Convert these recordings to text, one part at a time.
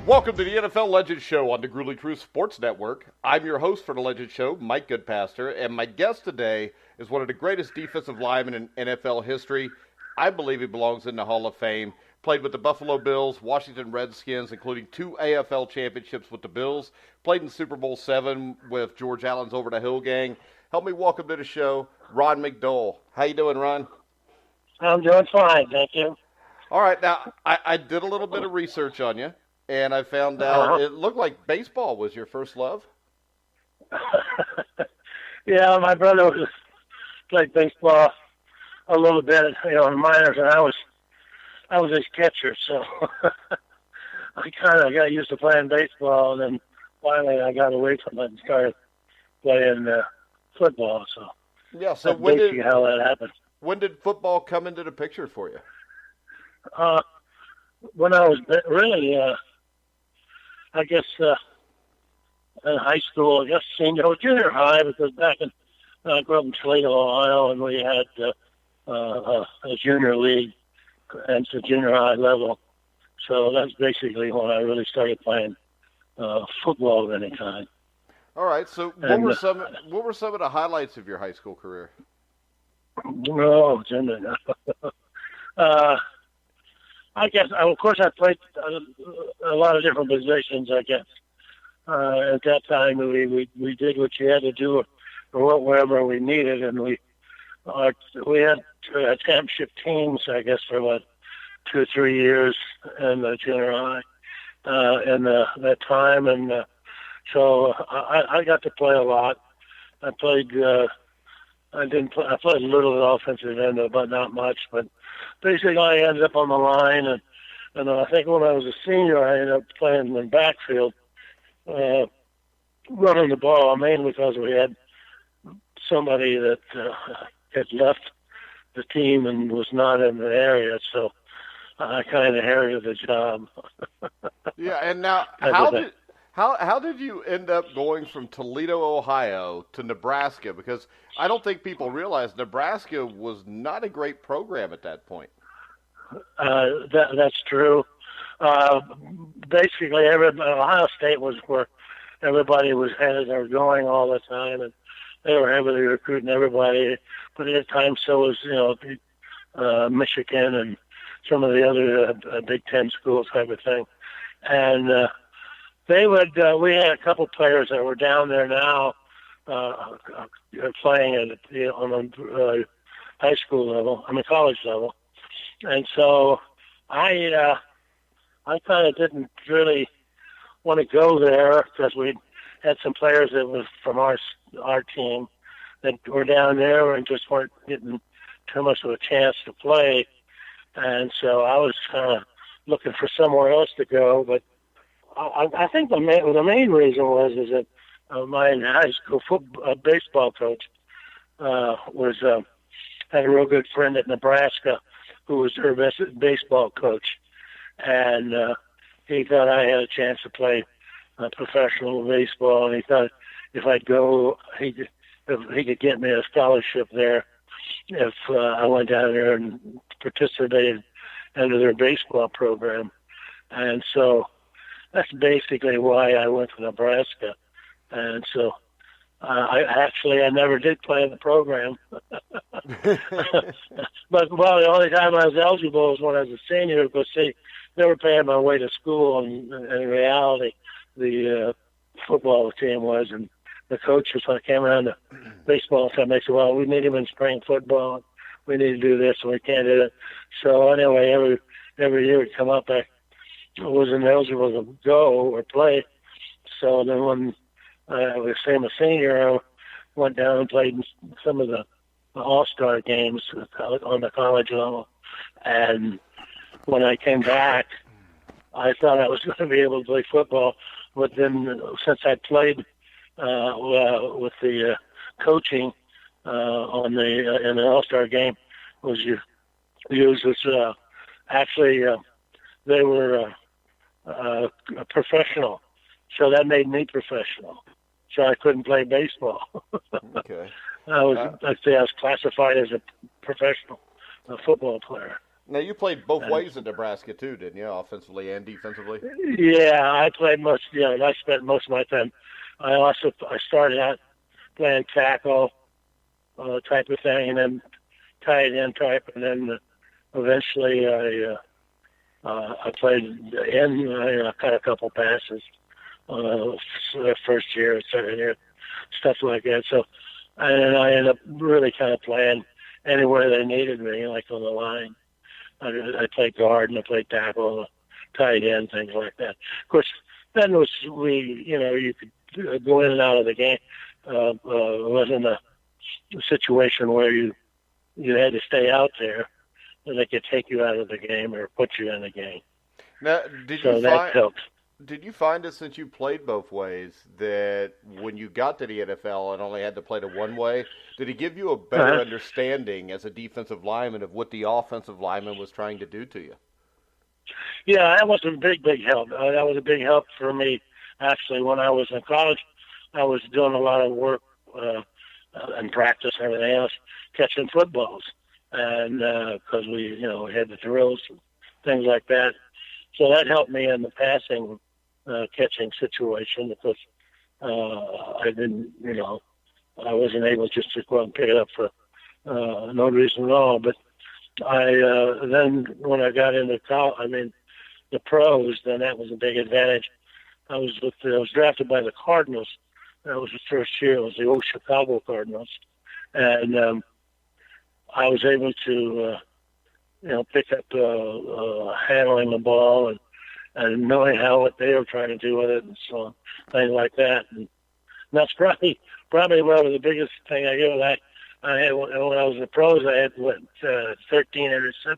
Welcome to the NFL Legends Show on the Gruely Truth Sports Network. I'm your host for the Legends Show, Mike Goodpaster, and my guest today is one of the greatest defensive linemen in NFL history. I believe he belongs in the Hall of Fame. Played with the Buffalo Bills, Washington Redskins, including 2 AFL championships with the Bills. Played in Super Bowl VII with George Allen's Over the Hill gang. Help me welcome to the show, Ron McDole. How you doing, Ron? I'm doing fine, thank you. All right, now, I did a little bit of research on you. And I found out it looked like baseball was your first love. Yeah, my brother played baseball a little bit, in minors, and I was his catcher, so I kind of got used to playing baseball, and then finally I got away from it and started playing football. So yeah, so that's basically how that happened. When did football come into the picture for you? When I was really, I guess, in high school, I guess junior high, because back in, I grew up in Toledo, Ohio, and we had a junior league and to junior high level. So that's basically when I really started playing football of any kind. All right. So what were some of the highlights of your high school career? Oh, I guess, of course, I played a lot of different positions, I guess. At that time, we did what you had to do or wherever we needed, and we had championship teams, I guess, for about 2 or 3 years in the junior high in that time. And so I got to play a lot. I played I played a little at offensive end, but not much. But basically, I ended up on the line, and I think when I was a senior, I ended up playing in the backfield, running the ball, mainly because we had somebody that had left the team and was not in the area, so I kind of inherited the job. Yeah, and now how did you end up going from Toledo, Ohio to Nebraska? Because I don't think people realize Nebraska was not a great program at that point. That's true. Basically, Ohio State was where everybody was headed or going all the time, and they were heavily recruiting everybody. But at the time, so was Michigan and some of the other Big Ten schools, type of thing, and. They would. We had a couple players that were down there now, playing on the high school level, college level, and so I kind of didn't really want to go there because we had some players that was from our team that were down there and just weren't getting too much of a chance to play, and so I was kind of looking for somewhere else to go, but. I think the main reason was that my high school baseball coach had a real good friend at Nebraska who was their baseball coach, and he thought I had a chance to play professional baseball, and he thought if I'd go, he could get me a scholarship there if I went down there and participated into their baseball program, and so. That's basically why I went to Nebraska. And so I never did play in the program. But, the only time I was eligible was when I was a senior because they were paying my way to school, and in reality, the football team was. And the coaches, when I came around to baseball time, they said, well, we need him in spring football. We need to do this, and we can't do it. So anyway, every year it'd come up, I wasn't eligible to go or play. So then when I became a senior, I went down and played in some of the all-star games on the college level. And when I came back, I thought I was going to be able to play football. But then since I played with the coaching in the all-star game, was you use this actually they were professional, so that made me professional. So I couldn't play baseball. Okay. I'd say I was classified as a professional football player. Now, you played both ways in Nebraska, too, didn't you, offensively and defensively? Yeah, I played most. Yeah, I spent most of my time. I started out playing tackle type of thing, and then tight end type, and then eventually I played in. I caught a couple passes first year, second year, stuff like that. So, and I ended up really kind of playing anywhere they needed me, like on the line. I played guard and I played tackle, tight end, things like that. Of course, then you could go in and out of the game. It wasn't a situation where you had to stay out there, and they could take you out of the game or put you in the game. Now, that helped. Did you find that since you played both ways that when you got to the NFL and only had to play the one way, did it give you a better understanding as a defensive lineman of what the offensive lineman was trying to do to you? Yeah, that was a big help. That was a big help for me. Actually, when I was in college, I was doing a lot of work and practice and everything else, catching footballs, and because we had the drills and things like that. So that helped me in the passing catching situation because I didn't, I wasn't able just to go out and pick it up for no reason at all. But I then when I got into the pros, then that was a big advantage. I was drafted by the Cardinals. That was the first year. It was the old Chicago Cardinals, and I was able to pick up handling the ball and knowing what they were trying to do with it and so on, things like that. And that's probably one of the biggest thing I did. I had when I was in the pros, I had 13 interceptions.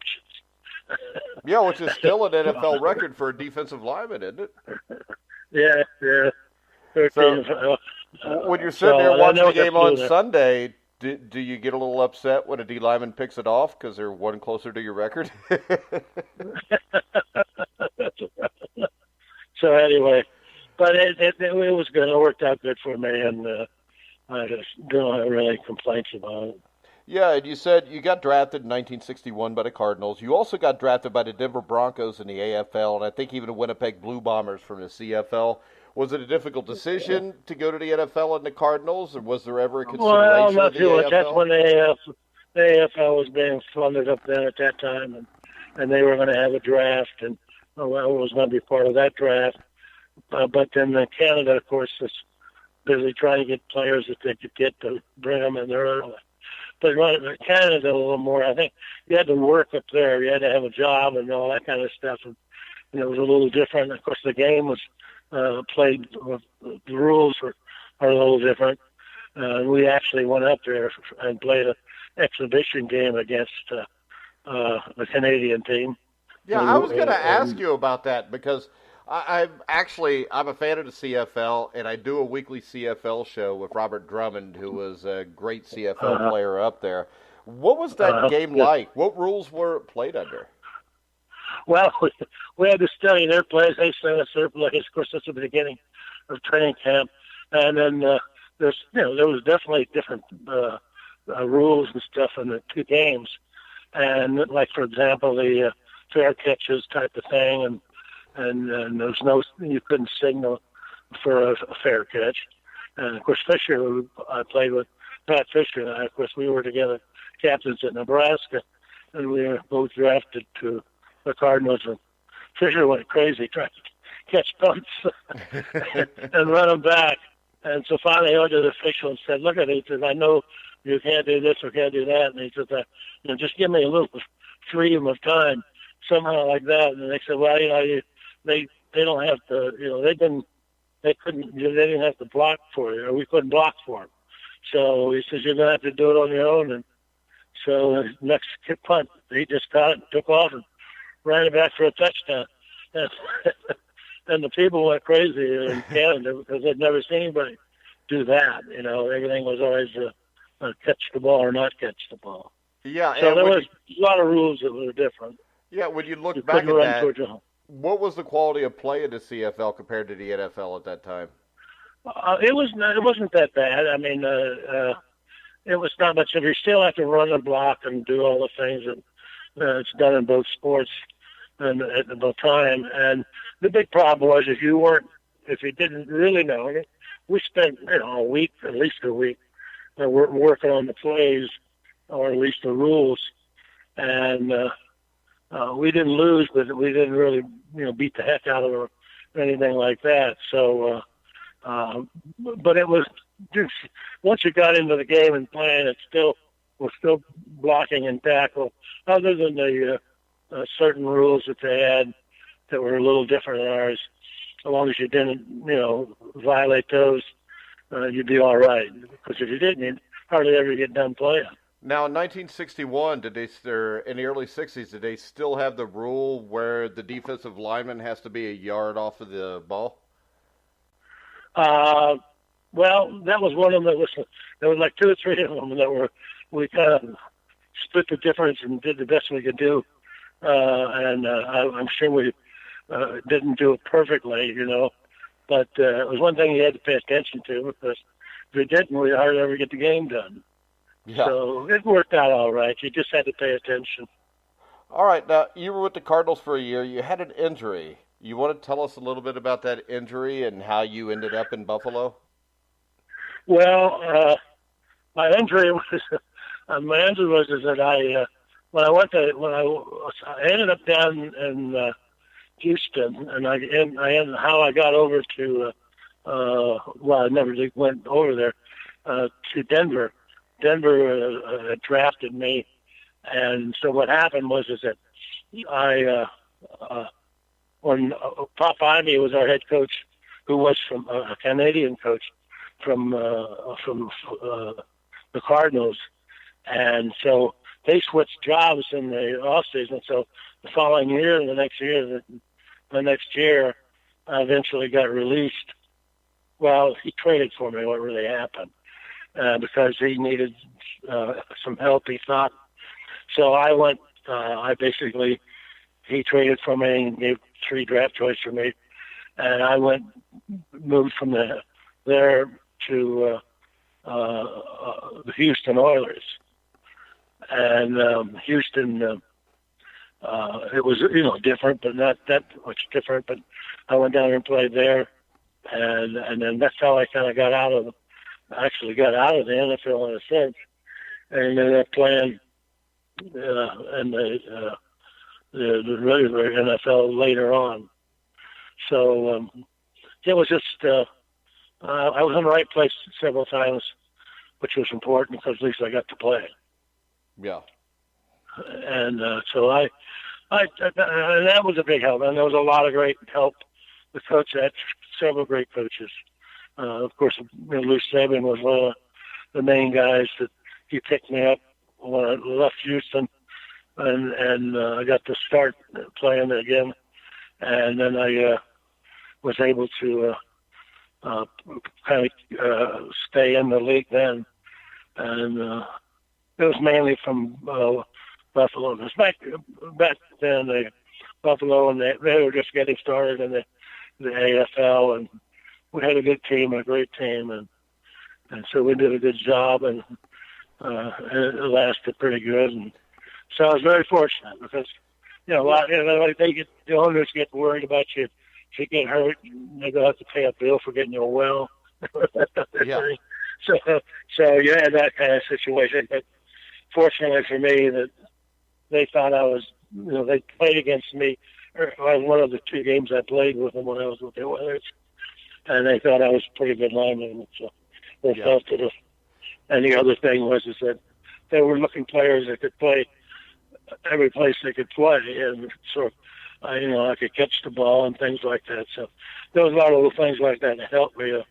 Yeah, which is still an NFL record for a defensive lineman, isn't it? Yeah. 13. So, when you're sitting there watching the game on Sunday, do you get a little upset when a D lineman picks it off because they're one closer to your record? So anyway, but it was good. It worked out good for me, and I just don't have really complaints about it. Yeah, and you said you got drafted in 1961 by the Cardinals. You also got drafted by the Denver Broncos in the AFL, and I think even the Winnipeg Blue Bombers from the CFL. Was it a difficult decision to go to the NFL and the Cardinals, or was there ever a consideration well, not of the too much. AFL? That's when the AFL was being funded up then at that time, and they were going to have a draft, and I was going to be part of that draft. But then Canada, of course, was busy trying to get players that they could get to bring them in there early. But Canada a little more. I think you had to work up there. You had to have a job and all that kind of stuff. And it was a little different. Of course, the game was played. The rules are a little different. We actually went up there and played an exhibition game against the Canadian team. Yeah, I was going to ask you about that because I'm a fan of the CFL, and I do a weekly CFL show with Robert Drummond, who was a great CFL player up there. What was that game like? What rules were it played under? Well, we had to study their plays. They sent us their plays. Of course, that's the beginning of training camp, and then there was definitely different rules and stuff in the two games, and like for example the fair catches type of thing, and there's you couldn't signal for a fair catch. And of course, Fisher, I played with Pat Fisher, and of course we were together captains at Nebraska, and we were both drafted to the Cardinals. And Fisher went crazy trying to catch punts and run them back. And so finally he went to the official and said, "Look at it," he said, "I know you can't do this or can't do that." And he said, "Just give me a little freedom of time," somehow like that. And they said, "Well, they don't have to, they didn't have to block for you, or we couldn't block for them." So he says, "You're going to have to do it on your own." And so the next punt, he just got it, took off, and ran it back for a touchdown. And the people went crazy in Canada because they'd never seen anybody do that. Everything was always catch the ball or not catch the ball. Yeah. So there was a lot of rules that were different. Yeah, when you You look back couldn't at run that, towards the home. what was the quality of play in the CFL compared to the NFL at that time? It wasn't that bad. I mean, it was not much. If you still have to run and block and do all the things that it's done in both sports and at the time. And the big problem was if you didn't really know it, we spent a week, at least a week, working on the plays or at least the rules, and we didn't lose, but we didn't really beat the heck out of them or anything like that. So, but it was just once you got into the game and playing, we're still blocking and tackle, other than the certain rules that they had that were a little different than ours. As long as you didn't, violate those, you'd be all right. Because if you didn't, you'd hardly ever get done playing. Now, in 1961, in the early 60s, did they still have the rule where the defensive lineman has to be a yard off of the ball? Well, that was one of them. There was like two or three of them that we kind of split the difference and did the best we could do. I'm sure we didn't do it perfectly, but it was one thing you had to pay attention to, because if you didn't, we'd hardly ever get the game done. Yeah. So it worked out all right. You just had to pay attention. All right. Now, you were with the Cardinals for a year. You had an injury. You want to tell us a little bit about that injury and how you ended up in Buffalo? Well, my injury was that I ended up down in Houston, and how I got over to I never went over there to Denver. Denver had drafted me, and so what happened was that when Pop Ivy was our head coach, who was from a Canadian coach from the Cardinals, and so they switched jobs in the off season. So the following year, the next year, I eventually got released. Well, he traded for me. What really happened? Because he needed some help, he thought. So I went. He traded for me and gave 3 draft choices for me, and I moved from there to the Houston Oilers. And Houston, it was different, but not that much different. But I went down and played there, and then that's how I kind of got out of the NFL in a sense, and ended up playing in the regular NFL later on. So it was just I was in the right place several times, which was important because at least I got to play. Yeah. And so I and that was a big help, and there was a lot of great help. The coach had several great coaches. Of course, Lou Saban was one of the main guys that he picked me up when I left Houston, and I got to start playing again, and then I was able to kind of stay in the league then, and it was mainly from Buffalo. Because back then, Buffalo, and they were just getting started in the AFL, and we had a good team, a great team, and so we did a good job, and it lasted pretty good. And so I was very fortunate because, the owners get worried about you. If you get hurt, they're going to have to pay a bill for getting you well. Yeah. So you had that kind of situation. But fortunately for me, that they thought I was, they played against me. One of the 2 games I played with them when I was with the Oilers, and they thought I was a pretty good lineman. So they felt it. And the other thing was that they were looking players that could play every place they could play, and so I could catch the ball and things like that. So there was a lot of little things like that that helped me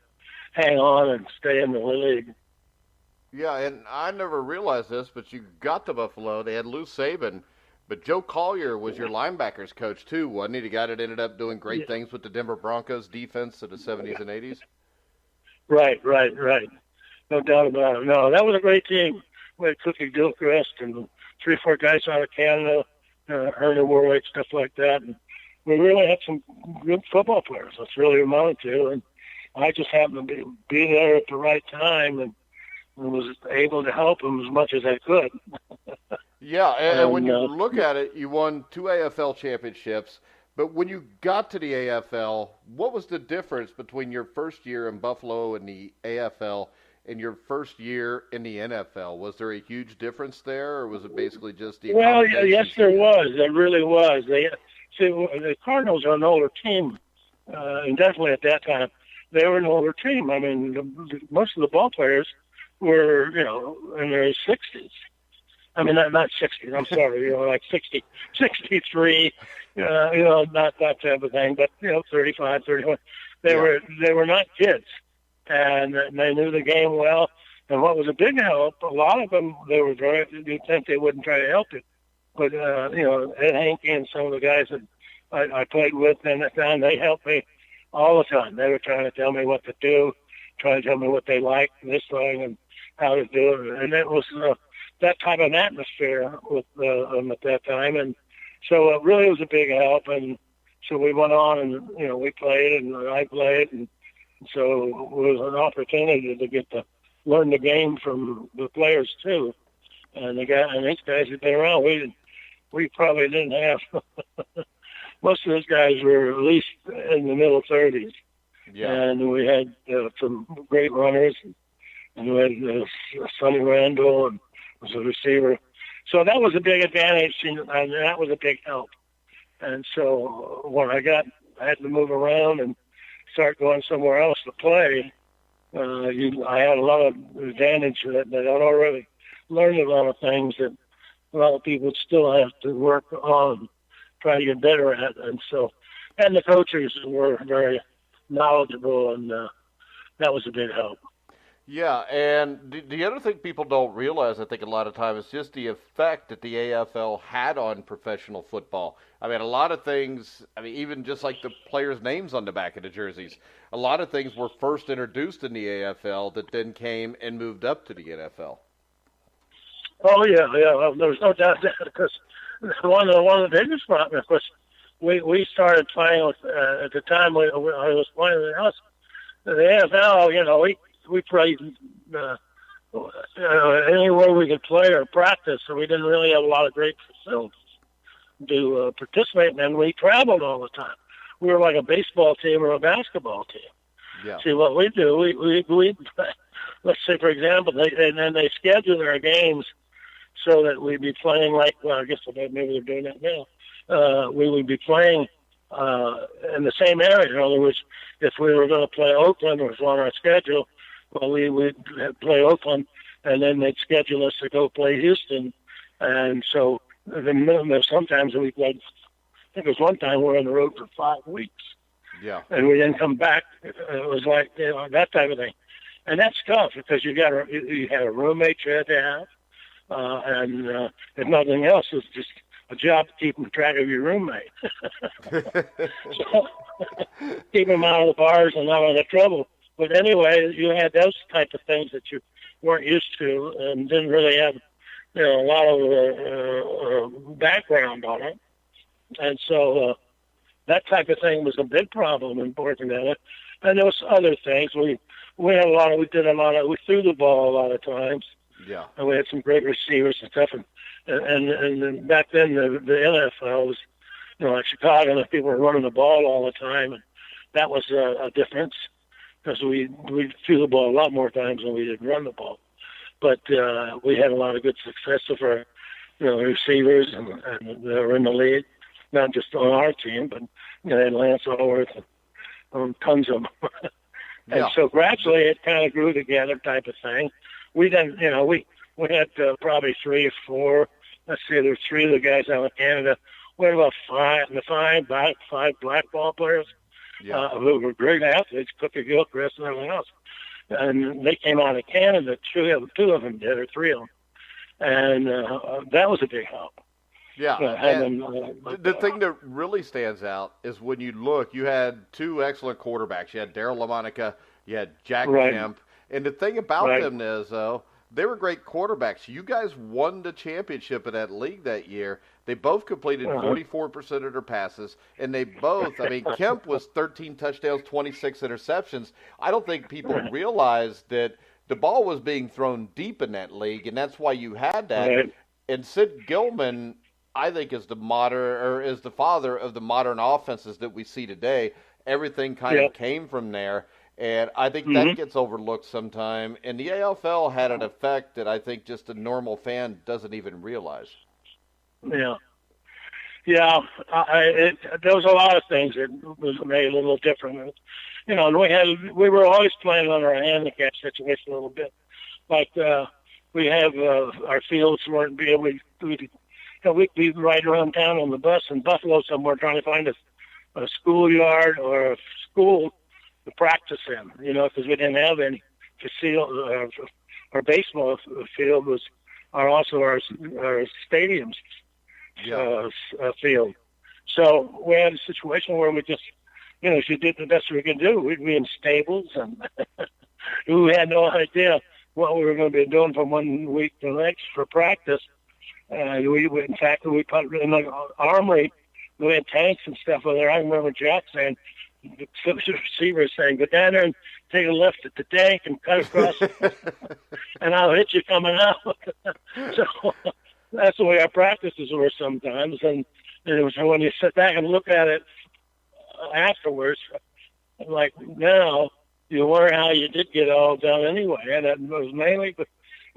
hang on and stay in the league. Yeah, and I never realized this, but you got to Buffalo. They had Lou Saban, but Joe Collier was your linebackers coach too, wasn't he? The guy that ended up doing great things with the Denver Broncos defense of the 70s and 80s? Right. No doubt about it. No, that was a great team. We had Cookie Gilchrist and 3 or 4 guys out of Canada Herner Warwick, stuff like that. And we really had some good football players. That's really amounted to. And I just happened to be there at the right time and was able to help them as much as I could. Yeah, and when you look at it, you won 2 AFL championships. But when you got to the AFL, what was the difference between your first year in Buffalo in the AFL and your first year in the NFL? Was there a huge difference there, or was it basically just the accommodations? Well, yes, there was. There really was. The Cardinals are an older team, and definitely at that time, they were an older team. I mean, most of the ball players were, in their 60s. I mean, not 60s, I'm sorry, like 63, not that type of thing, but, 35, 31. They were not kids, and they knew the game well. And what was a big help, a lot of them, you'd think they wouldn't try to help it. But, Ed Hankey and some of the guys that I played with in the time, they helped me all the time. They were trying to tell me what to do, trying to tell me what they liked, this thing, and how to do it. And it was that type of atmosphere with them at that time. And so it really was a big help. And so we went on and, we played and I played. And so it was an opportunity to get to learn the game from the players too. And these guys had been around. We probably didn't have most of those guys were at least in the middle 30s. Yeah. And we had some great runners. And we had Sonny Randall and was a receiver. So that was a big advantage, and that was a big help. And so when I had to move around and start going somewhere else to play, I had a lot of advantage that I'd already learned a lot of things that a lot of people still have to work on, try to get better at. And the coaches were very knowledgeable, and that was a big help. Yeah, and the other thing people don't realize, I think a lot of times, is just the effect that the AFL had on professional football. I mean, a lot of things, even just like the players' names on the back of the jerseys, a lot of things were first introduced in the AFL that then came and moved up to the NFL. Oh, yeah, well, there's no doubt that, because one of the biggest problems, of course, we started playing with, at the time I was playing in the house, the AFL, we played anywhere we could play or practice, so we didn't really have a lot of great facilities to participate in, and we traveled all the time. We were like a baseball team or a basketball team. Yeah. See, what we do, we let's say, for example, they schedule their games so that we'd be playing I guess maybe they're doing that now. We would be playing in the same area. In other words, if we were going to play Oakland, or was on our schedule, well, we would play Oakland, and then they'd schedule us to go play Houston. And so sometimes we played, I think it was one time we were on the road for 5 weeks. Yeah. And we didn't come back. It was like, that type of thing. And that's tough because you had a roommate you had to have. And if nothing else, it's just a job keeping track of your roommate. So keep them out of the bars and out of the trouble. But anyway, you had those type of things that you weren't used to and didn't really have, a lot of background on it. And so that type of thing was a big problem in working at it. And there was other things. We threw the ball a lot of times. Yeah. And we had some great receivers and stuff. And back then the NFL was, like Chicago, and people were running the ball all the time. And that was a difference, because we threw the ball a lot more times than we did run the ball. But we had a lot of good success of our, receivers, and they were in the league, not just on our team, but they had Lance Allworth and tons of them. And so gradually it kind of grew together, type of thing. We then, we had probably 3 or 4. Let's say there's 3 of the guys out of Canada. We had about 5 black ball players. Yeah. Who were great athletes, Cookie Gilchrist and everything else. And they came out of Canada, 2 of them did, or 3 of them. And that was a big help. Yeah, the thing that really stands out is when you look, you had 2 excellent quarterbacks. You had Darryl LaMonica, you had Jack Kemp. And the thing about them is, though, They were great quarterbacks. You guys won the championship in that league that year. They both completed 44% of their passes, and they both, I mean, Kemp was 13 touchdowns, 26 interceptions. I don't think people realized that the ball was being thrown deep in that league, and that's why you had that. Right. And Sid Gilman, I think, is the father of the modern offenses that we see today. Everything kind of came from there. And I think that gets overlooked sometime. And the AFL had an effect that I think just a normal fan doesn't even realize. Yeah. Yeah. There was a lot of things that was made a little different. You know, and we were always playing on our handicap situation a little bit. Like, we have, our fields weren't we'd be right around town on the bus in Buffalo somewhere trying to find a schoolyard or a school to practice in, you know, because we didn't have any facility. Our baseball field was our stadium's field. So we had a situation where we just, you know, she did the best we could do. We'd be in stables, and we had no idea what we were going to be doing from one week to the next for practice. We put in the armory. We had tanks and stuff over there. I remember Jack saying, the receiver saying, "Go down there and take a left at the tank and cut across, and I'll hit you coming out." So that's the way our practices were sometimes. And it was when you sit back and look at it afterwards, like now, you wonder how you did get it all done anyway. And it was mainly,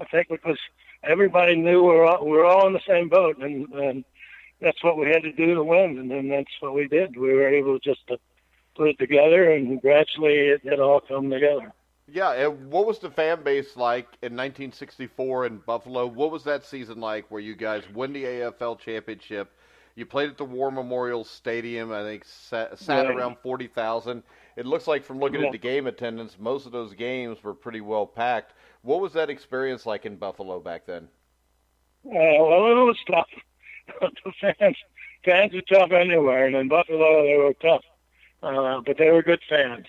I think, because everybody knew we were all in the same boat, and that's what we had to do to win. And then that's what we did. We were able just to put it together, and gradually it all come together. Yeah, and what was the fan base like in 1964 in Buffalo? What was that season like where you guys win the AFL championship? You played at the War Memorial Stadium, I think sat around 40,000. It looks like from looking at the game attendance, most of those games were pretty well packed. What was that experience like in Buffalo back then? Well, it was tough. The fans are tough anywhere, and in Buffalo they were tough. But they were good fans,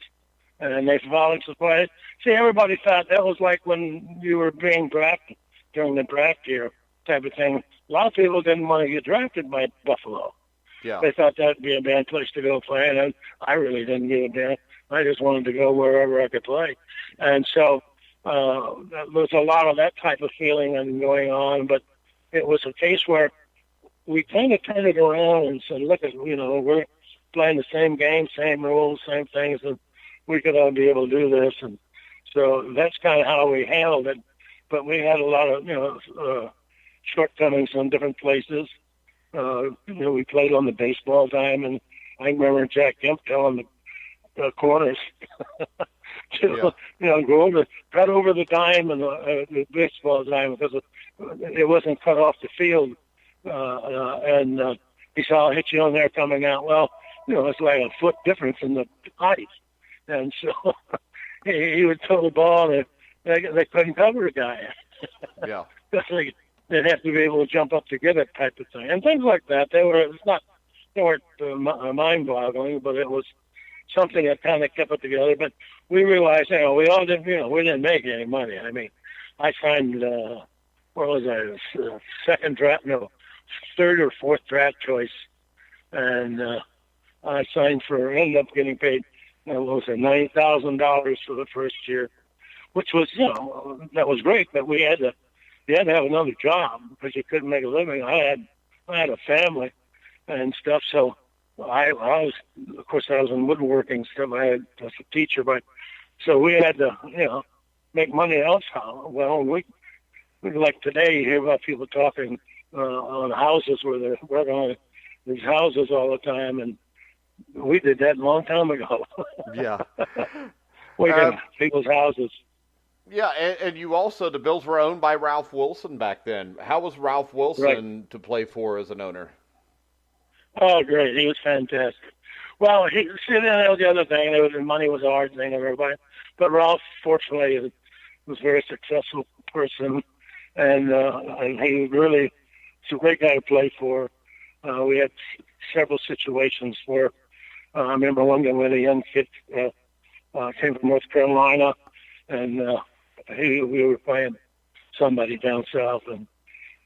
and they followed the play. See, everybody thought that was like when you were being drafted during the draft year type of thing. A lot of people didn't want to get drafted by Buffalo. Yeah. They thought that would be a bad place to go play, and I really didn't give a damn. I just wanted to go wherever I could play. And so there was a lot of that type of feeling and going on, but it was a case where we kind of turned it around and said, look, we're playing the same game, same rules, same things, and we could all be able to do this. And so that's kind of how we handled it. But we had a lot of, shortcomings in different places. We played on the baseball dime, and I remember Jack Kemp telling the corners to, cut over the dime and the baseball dime because it wasn't cut off the field. And he saw I'll hit you on there coming out. Well, it's like a foot difference in the height. And so he would throw the ball, and they couldn't cover the guy. Yeah. They'd have to be able to jump up to get it type of thing. And things like that. They weren't mind-boggling, but it was something that kind of kept it together. But we realized, we all didn't, we didn't make any money. I mean, I signed, third or fourth draft choice. And I signed ended up getting paid, $90,000 for the first year, which was, that was great, but you had to have another job because you couldn't make a living. I had a family and stuff, so I was in woodworking stuff. I was a teacher, but so we had to, make money else. Well, we like today, you hear about people talking on houses where they're working on these houses all the time, and we did that a long time ago. Yeah. We did people's houses. Yeah, and you also, the Bills were owned by Ralph Wilson back then. How was Ralph Wilson to play for as an owner? Oh, great. He was fantastic. Well, that was the other thing. Money was a hard thing for everybody. But Ralph, fortunately, was a very successful person, and he really was a great guy to play for. We had several situations where I remember one guy with a young kid came from North Carolina, and we were playing somebody down south, and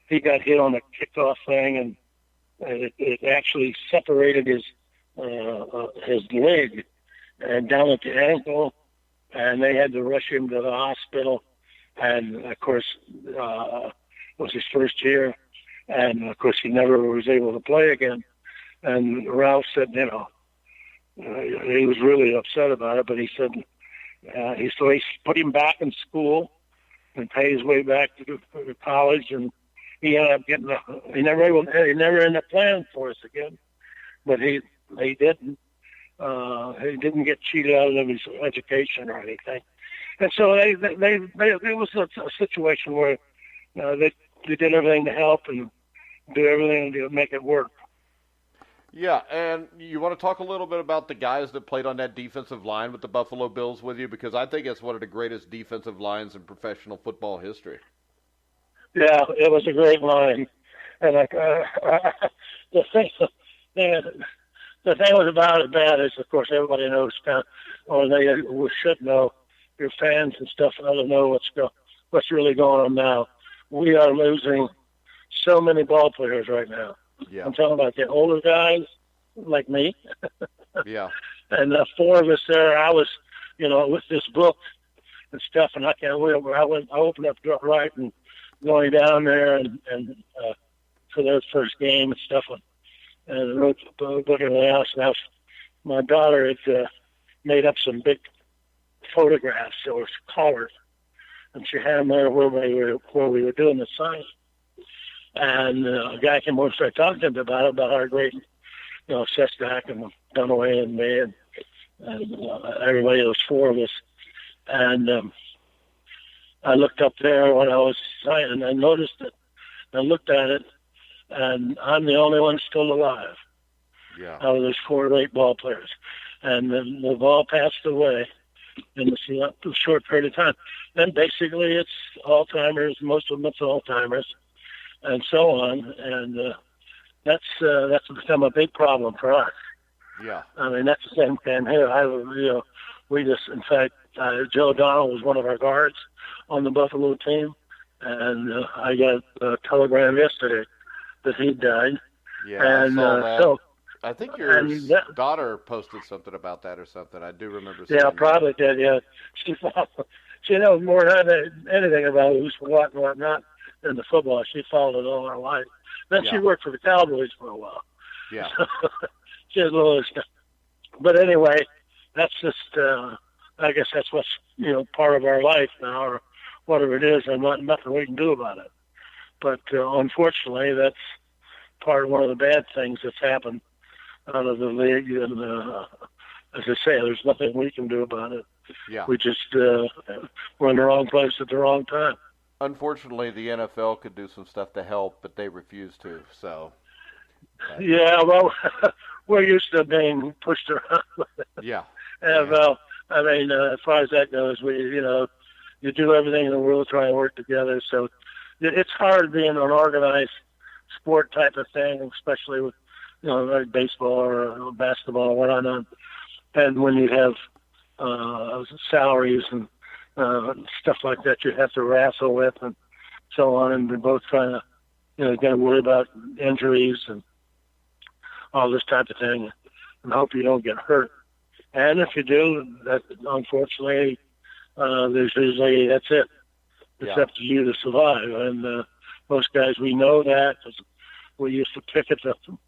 he got hit on a kickoff thing, and it actually separated his leg and down at the ankle, and they had to rush him to the hospital. And of course, it was his first year, and of course he never was able to play again. And Ralph said, he was really upset about it, but he said he put him back in school and paid his way back to college, and he ended up getting he never ended up playing for us again, but he didn't get cheated out of his education or anything. And so it was a situation where they did everything to help and do everything to make it work. Yeah, and you want to talk a little bit about the guys that played on that defensive line with the Buffalo Bills with you, because I think it's one of the greatest defensive lines in professional football history. Yeah, it was a great line, and the thing was about it bad is, of course, everybody knows, or they should know, your fans and stuff ought to know what's really going on now. We are losing so many ball players right now. Yeah. I'm talking about the older guys like me. Yeah. And the four of us there, I was, with this book and stuff, and I opened up right and going down there and for their first game and stuff, and wrote the book in the house. And my daughter had made up some big photographs that were colored, and she had them there where we were doing the signing. And a guy came over and started talking to him about our great, Sestak and Dunaway and me and everybody, those four of us. And I looked up there when I was signing, and I noticed it. I looked at it, and I'm the only one still alive. Yeah. Out of those 4 or 8 ball players. And the ball passed away in a short period of time. Then basically it's Alzheimer's, most of them it's Alzheimer's, and so on. And that's become a big problem for us. Yeah. I mean, that's the same thing here. In fact, Joe O'Donnell was one of our guards on the Buffalo team, and I got a telegram yesterday that he died. Yeah, and I saw that. so I think your daughter posted something about that or something. I do remember seeing that. Probably did, yeah. She knows more than anything about who's what and what not in the football. She followed it all her life. Then she worked for the Cowboys for a while. Yeah. She has a little stuff. But anyway, that's just, I guess that's what's, part of our life now, or whatever it is, and nothing we can do about it. But unfortunately, that's part of one of the bad things that's happened out of the league. And as I say, there's nothing we can do about it. Yeah. We just we're in the wrong place at the wrong time. Unfortunately, the NFL could do some stuff to help, but they refuse to. So. Yeah, well, we're used to being pushed around. Yeah. And, well, I mean, as far as that goes, you do everything in the world to try and work together. So it's hard being an organized sport type of thing, especially with, like baseball or basketball or whatnot. And when you have salaries and stuff like that, you have to wrestle with and so on. And they're both trying to, got to worry about injuries and all this type of thing, and hope you don't get hurt. And if you do, that unfortunately, there's usually that's it. It's up to you to survive. And most guys, we know that because we used to picket them.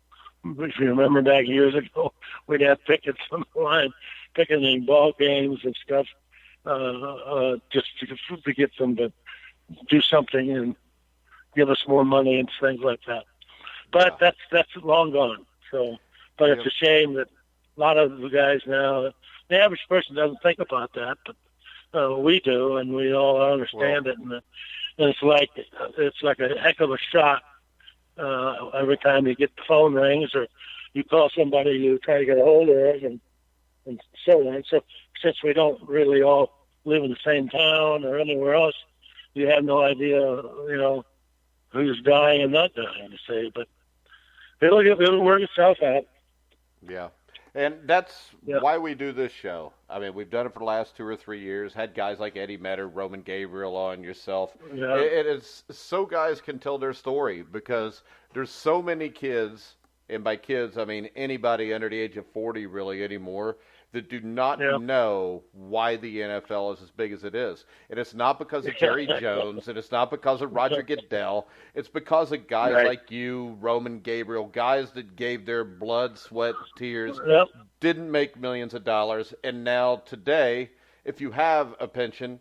If you remember back years ago, we'd have pickets on the line, picketing ball games and stuff, just to get them to do something and give us more money and things like that. But that's long gone. So, but it's a shame that a lot of the guys now, the average person doesn't think about that, but we do, and we all understand it. And it's like a heck of a shock every time you get the phone rings or you call somebody you try to get a hold of, and so on. So since we don't really all live in the same town or anywhere else, you have no idea, who's dying and not dying, to say. But it'll work itself out. Yeah. And that's Yeah. why we do this show. I mean, we've done it for the last 2 or 3 years. Had guys like Eddie Metter, Roman Gabriel on, yourself. Yeah. It is so guys can tell their story, because there's so many kids, and by kids I mean anybody under the age of 40 really anymore, that do not Yeah. know why the NFL is as big as it is. And it's not because of Jerry Jones, and it's not because of Roger Goodell. It's because of guys Right. like you, Roman Gabriel, guys that gave their blood, sweat, tears, Yep. didn't make millions of dollars, and now today, if you have a pension,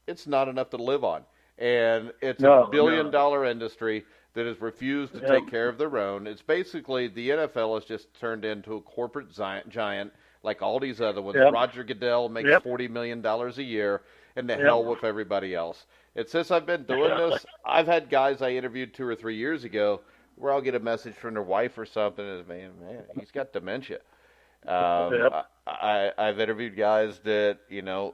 it's not enough to live on. And it's No, a billion-dollar industry that has refused to Yep. take care of their own. It's basically, the NFL has just turned into a corporate giant like all these other ones. Yep. Roger Goodell makes Yep. $40 million a year, and the Yep. hell with everybody else. And since I've been doing this, I've had guys I interviewed 2 or 3 years ago where I'll get a message from their wife or something, and man, he's got dementia. Yep. I've interviewed guys that,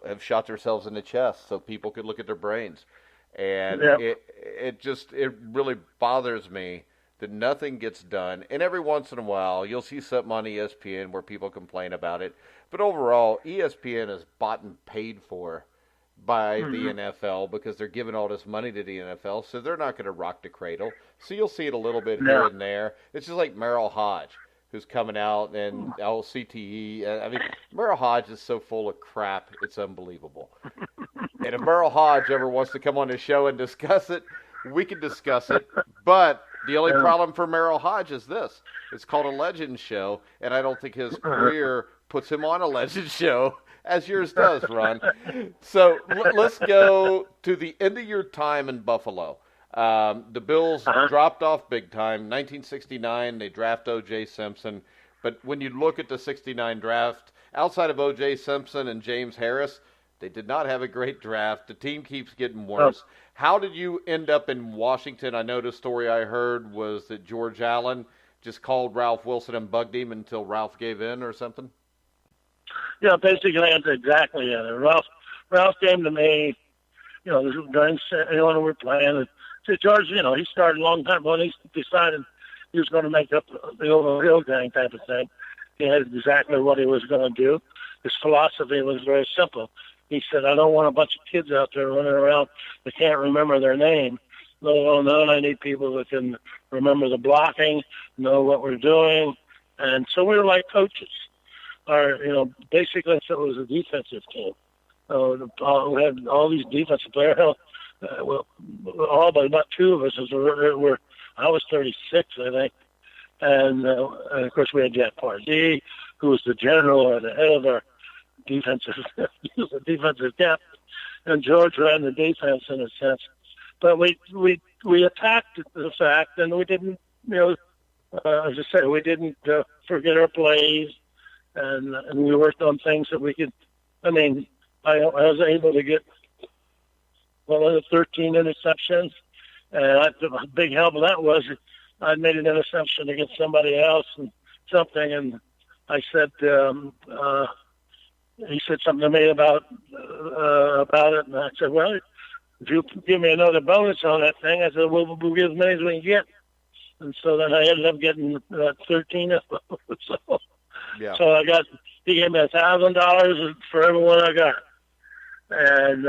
have shot themselves in the chest so people could look at their brains. And Yep. it really bothers me that nothing gets done. And every once in a while, you'll see something on ESPN where people complain about it. But overall, ESPN is bought and paid for by the NFL, because they're giving all this money to the NFL, so they're not going to rock the cradle. So you'll see it a little bit here No. and there. It's just like Merrill Hodge, who's coming out, and CTE. I mean, Merrill Hodge is so full of crap, it's unbelievable. And if Merrill Hodge ever wants to come on the show and discuss it, we can discuss it. But the only problem for Merrill Hodge is this. It's called a Legend Show, and I don't think his career puts him on a Legend Show, as yours does, Ron. So let's go to the end of your time in Buffalo. The Bills dropped off big time. 1969, they draft O.J. Simpson. But when you look at the 69 draft, outside of O.J. Simpson and James Harris, they did not have a great draft. The team keeps getting worse. How did you end up in Washington? I know the story I heard was that George Allen just called Ralph Wilson and bugged him until Ralph gave in or something? Yeah, basically that's exactly it. Ralph came to me, during when we were playing. And said, George, he started a long time ago, and he decided he was going to make up the Over Hill Gang type of thing. He had exactly what he was going to do. His philosophy was very simple. He said, I don't want a bunch of kids out there running around that can't remember their name. No, I need people that can remember the blocking, know what we're doing. And so we were like coaches. Basically, so it was a defensive team. We had all these defensive players. All but about 2 of us were. I was 36, I think, and of course we had Jack Pardee, who was the general or the head of our defensive depth, and George ran the defense in a sense. But we attacked the fact, and we didn't, as I said, we didn't forget our plays. And we worked on things that we could. I mean, I was able to get 13 interceptions, and the big help of that was I made an interception against somebody else and something, and I said, he said something to me about it, and I said, well, if you give me another bonus on that thing, I said, we'll give as many as we can get, and so then I ended up getting 13 of them. Yeah. So he gave me $1,000 for every one I got. And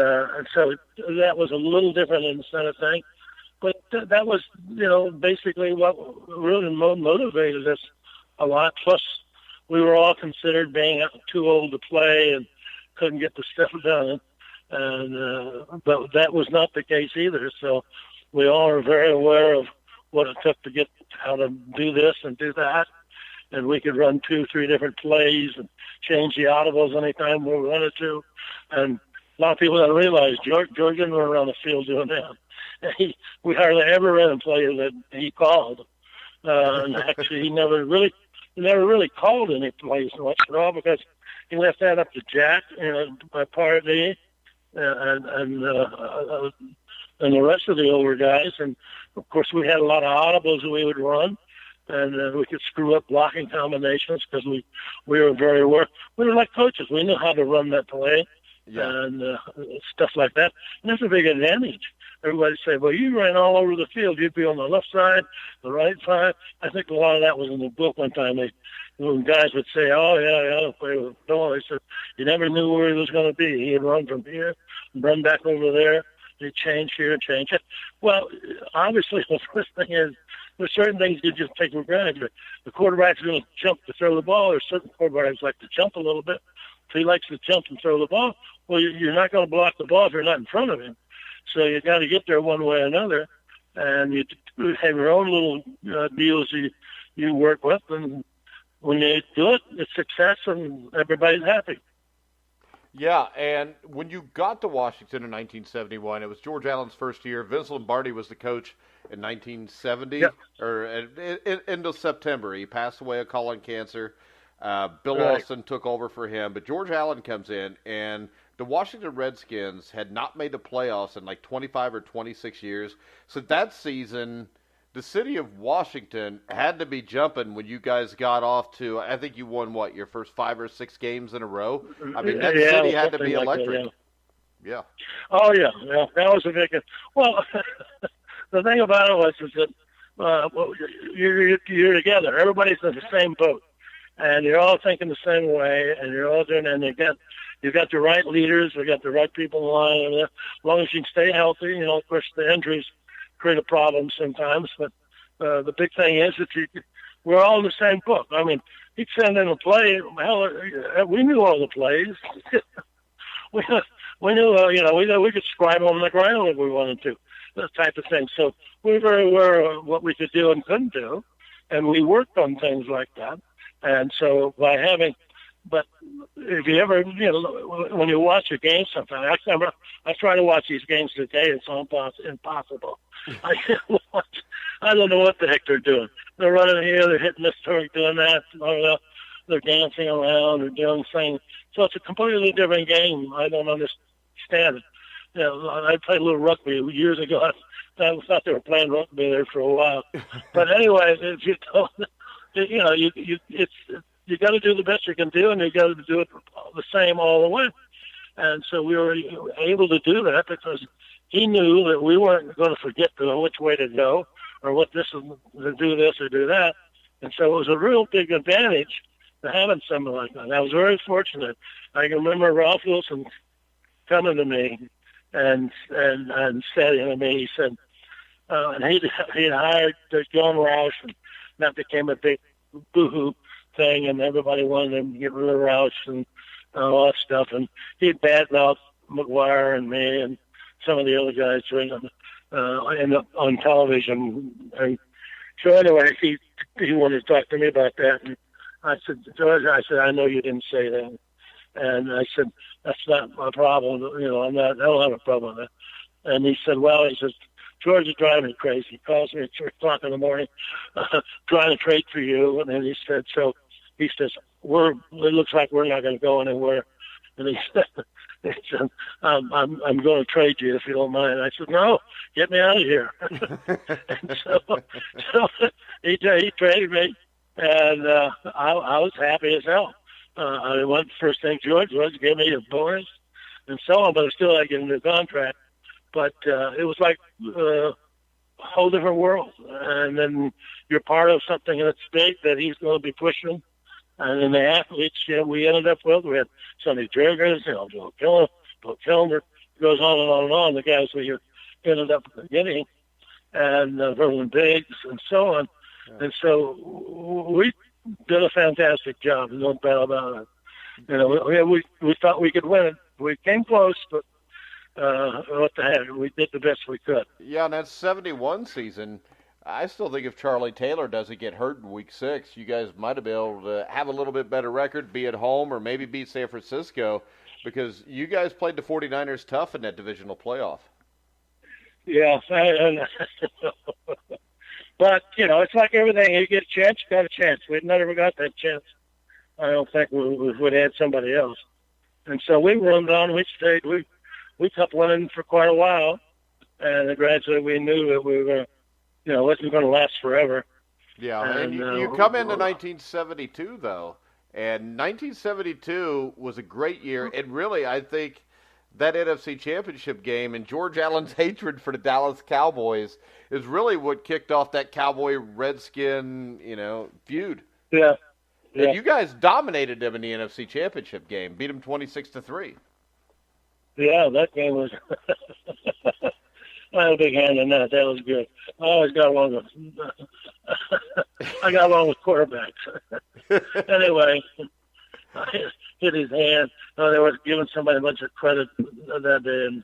so that was a little different incentive thing. But that was, basically what really motivated us a lot. Plus, we were all considered being too old to play and couldn't get the stuff done. But that was not the case either. So we all are very aware of what it took to get how to do this and do that. And we could run 2-3 different plays and change the audibles anytime we wanted to. And a lot of people don't realize George didn't run around the field doing that. We hardly ever ran a play that he called. And actually, he never really called any plays much at all, because he left that up to Jack, by Pardee, and the rest of the older guys. And of course, we had a lot of audibles that we would run. And we could screw up blocking combinations because we were very aware. We were like coaches. We knew how to run that play and stuff like that. And that's a big advantage. Everybody say, well, you ran all over the field. You'd be on the left side, the right side. I think a lot of that was in the book one time. when guys would say, "Oh yeah, I'll play with Bill," I said, "You never knew where he was going to be. He'd run from here, run back over there. He'd change here and change it." Well, obviously, the first thing is there's certain things you just take for granted. The quarterback's going to jump to throw the ball. There's certain quarterbacks like to jump a little bit. If he likes to jump and throw the ball, well, you're not going to block the ball if you're not in front of him. So you got to get there one way or another, and you have your own little deals you work with, and when you do it, it's success, and everybody's happy. Yeah, and when you got to Washington in 1971, it was George Allen's first year. Vince Lombardi was the coach in 1970, Yep. or end of September. He passed away of colon cancer. Bill Right. Austin took over for him, but George Allen comes in, and the Washington Redskins had not made the playoffs in like 25 or 26 years. So that season, the city of Washington had to be jumping when you guys got off to, I think you won, what, your first 5 or 6 games in a row? I mean, that Yeah, city had to something be like that, electric. yeah. Yeah. Oh yeah, that was a big. Well, the thing about it was is that well, you're together. Everybody's in the same boat, and you're all thinking the same way, and you're all doing. And you've got the right leaders, you've got the right people in line. And as long as you can stay healthy, of course, the injuries create a problem sometimes. But the big thing is that we're all in the same book. I mean, he'd send in a play. Hell, we knew all the plays. we knew, we could scribe on the ground if we wanted to, that type of thing. So we were very aware of what we could do and couldn't do, and we worked on things like that. And so but if you ever, when you watch a game sometime, I try to watch these games today. It's impossible. I don't know what the heck they're doing. They're running here, they're hitting this turn, doing that. I don't know. They're dancing around, they're doing things. So it's a completely different game. I don't understand it. I played a little rugby years ago. I thought they were playing rugby there for a while. But anyway, if you don't, you got to do the best you can do, and you got to do it the same all the way. And so we were able to do that because he knew that we weren't going to forget which way to go or what this is to do this or do that. And so it was a real big advantage to having something like that. I was very fortunate. I can remember Ralph Wilson coming to me and saying to me, he said, and he'd hired John Roush, and that became a big boo-hoo thing, and everybody wanted him to get rid of Roush and all that stuff. And he'd badmouth McGuire and me and some of the other guys on television. And so anyway, he wanted to talk to me about that. And I said, George, I know you didn't say that. And I said, that's not my problem. I don't have a problem with that. And he said, George is driving me crazy. He calls me at 3 o'clock in the morning, trying to trade for you. And then he says, it looks like we're not going to go anywhere. And he said, I'm going to trade you if you don't mind. I said, no, get me out of here. And so he traded me, and I was happy as hell. I went first thing George was give me a bonus and so on, but I still had to get a new contract. But it was like a whole different world. And then you're part of something that's big that he's going to be pushing. And then the athletes we ended up with, we had Sonny Jurgens, Bill Kilmer, goes on and on and on, the guys we ended up getting, and Verlin Biggs and so on. Yeah. And so we did a fantastic job, no doubt about it. We thought we could win it. We came close, but what the heck, we did the best we could. Yeah, and that 71 season, I still think if Charlie Taylor doesn't get hurt in Week 6, you guys might have been able to have a little bit better record, be at home, or maybe beat San Francisco, because you guys played the 49ers tough in that divisional playoff. Yeah, but, it's like everything. You get a chance, you got a chance. We never got that chance. I don't think we would have had somebody else. And so we run on, we stayed, we kept winning for quite a while, and gradually we knew that we were, it wasn't going to last forever. Yeah, and you come into 1972, though, and 1972 was a great year, and really, I think that NFC Championship game and George Allen's hatred for the Dallas Cowboys is really what kicked off that Cowboy-Redskin, feud. Yeah. Yeah. And you guys dominated them in the NFC Championship game, beat them 26-3. Yeah, that game was. I had a big hand in that. That was good. I always got along with. I got along with quarterbacks. Anyway, I hit his hand. They were giving somebody a bunch of credit that day,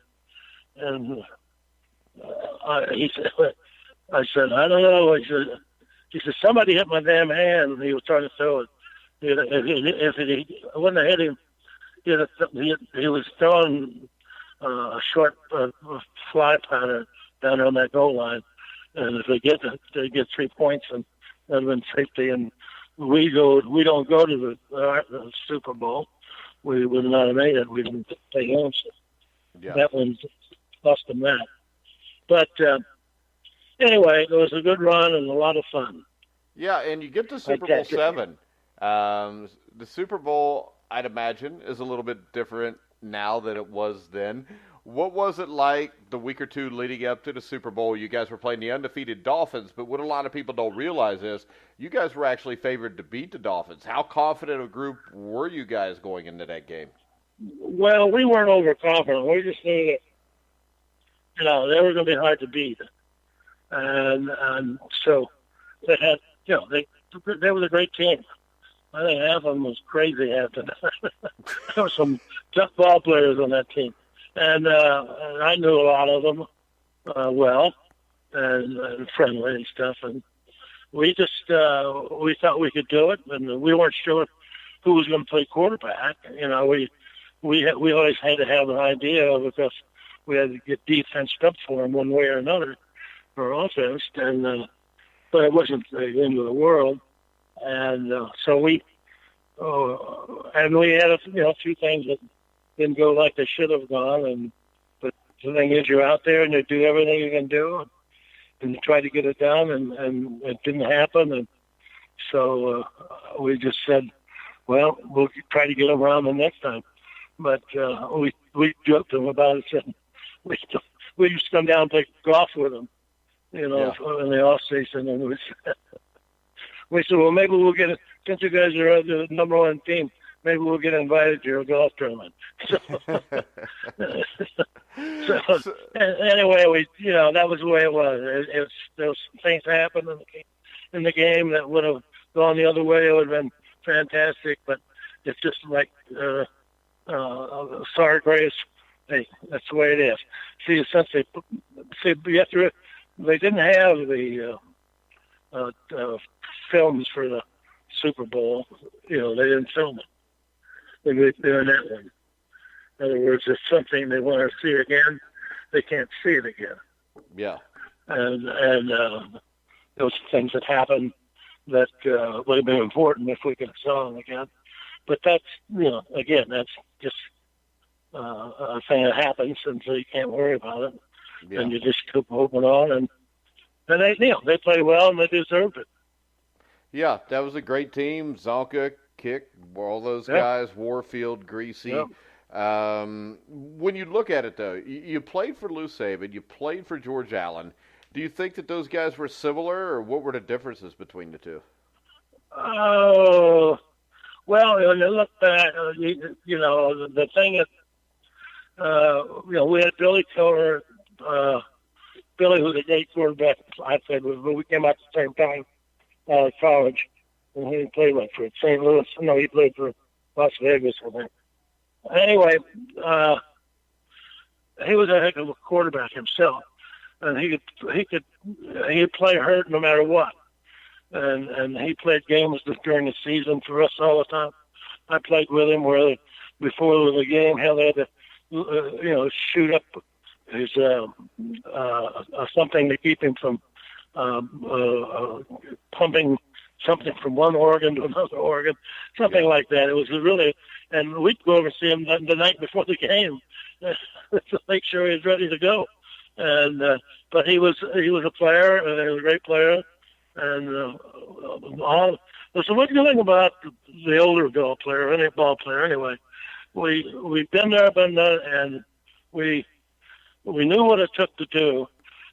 and he said, I said, I don't know. He said, somebody hit my damn hand, and he was trying to throw it. If he wouldn't have hit him, he was throwing a short fly pattern down on that goal line, and if they get 3 points, and that'd have been safety. And we don't go to the Super Bowl. We would not have made it. We didn't play home. Yeah. That one cost them that. But anyway, it was a good run and a lot of fun. Yeah, and you get to Super Bowl 7. The Super Bowl, I'd imagine, is a little bit different now than it was then. What was it like the week or two leading up to the Super Bowl? You guys were playing the undefeated Dolphins, but what a lot of people don't realize is you guys were actually favored to beat the Dolphins. How confident a group were you guys going into that game? Well, we weren't overconfident. We just knew that, they were going to be hard to beat. And so they had, they were a great team. I think half of them was crazy after that. There were some tough ball players on that team. And I knew a lot of them well and friendly and stuff. And we just we thought we could do it, and we weren't sure who was going to play quarterback. We always had to have an idea because we had to get defense up for them one way or another for offense. And but it wasn't the end of the world. And so we had a few things that didn't go like they should have gone. But the thing is, you're out there and you do everything you can do, and you try to get it done, and it didn't happen. And so we just said, well, we'll try to get them around the next time. But we joked them about it. Said we used to come down and play golf with them, in the off season, and we said, well, maybe we'll get it, since you guys are the number one team, maybe we'll get invited to your golf tournament. So anyway, that was the way it was. There was things happened in the game that would have gone the other way. It would have been fantastic, but it's just like, sorry, Grace. Hey, that's the way it is. See, since they didn't have the films for the Super Bowl. They didn't film it. They're in that one. In other words, if something they want to see again, they can't see it again. Yeah. And those things that happened that would have been important if we could have saw them again. But that's, again, that's just a thing that happens, and so you can't worry about it. Yeah. And you just keep moving on, and they played well, and they deserved it. Yeah, that was a great team. Zonka, Kick, all those guys, Warfield, Greasy. Yeah. When you look at it, though, you played for Lou Saban, you played for George Allen. Do you think that those guys were similar, or what were the differences between the two? Oh, well, when you look back, the thing is, we had Billy Tiller, Billy was a great quarterback, I played with, but we came out at the same time out of college, and he didn't play for St. Louis. No, he played for Las Vegas, I think. Anyway, he was a heck of a quarterback himself, and he'd play hurt no matter what, and he played games during the season for us all the time. I played with him where before the game, hell, they had to shoot up his something to keep him from pumping something from one organ to another organ, something like that. It was really, and we'd go over and see him the night before the game to make sure he was ready to go. And but he was a player, and he was a great player. And so what do you think about the older ball player, any ball player anyway? We've been there, and we knew what it took to do,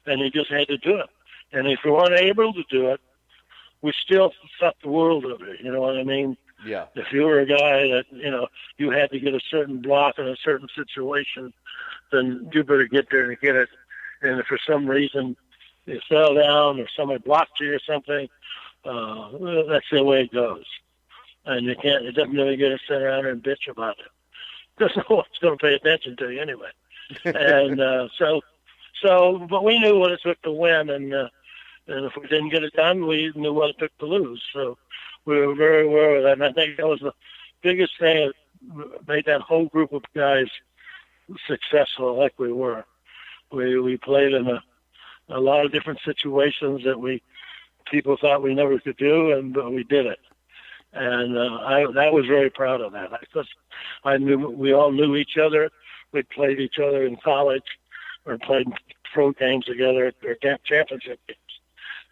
and he just had to do it. And if we weren't able to do it, we still thought the world of it. You know what I mean? Yeah. If you were a guy that, you had to get a certain block in a certain situation, then you better get there and get it. And if for some reason you fell down or somebody blocked you or something, that's the way it goes. And it doesn't really get to sit around and bitch about it. Because no one's going to pay attention to you anyway. And but we knew what it took to win, and if we didn't get it done, we knew what it took to lose. So we were very aware of that, and I think that was the biggest thing that made that whole group of guys successful like we were. We played in a lot of different situations that people thought we never could do, but we did it. And I was very proud of that. Because I knew we all knew each other. We played each other in college, or played pro games together, or championship games,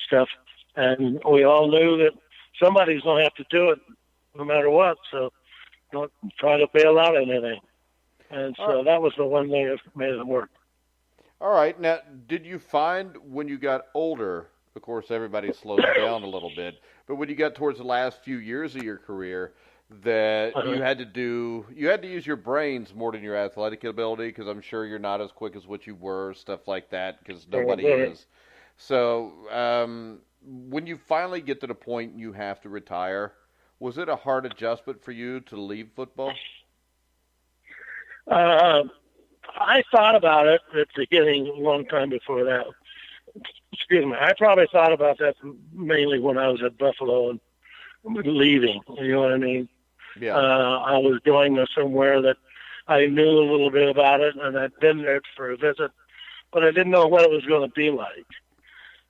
stuff. And we all knew that somebody's going to have to do it, no matter what. So don't try to bail out anything. And so that was the one thing that made it work. All right. Now, did you find when you got older, of course, everybody slows down a little bit, but when you got towards the last few years of your career, that you had to use your brains more than your athletic ability, because I'm sure you're not as quick as what you were, stuff like that, because nobody is. So when you finally get to the point you have to retire, was it a hard adjustment for you to leave football? I thought about it at the beginning, a long time before that. Excuse me. I probably thought about that mainly when I was at Buffalo and leaving. You know what I mean? Yeah. I was going somewhere that I knew a little bit about it, and I'd been there for a visit, but I didn't know what it was going to be like.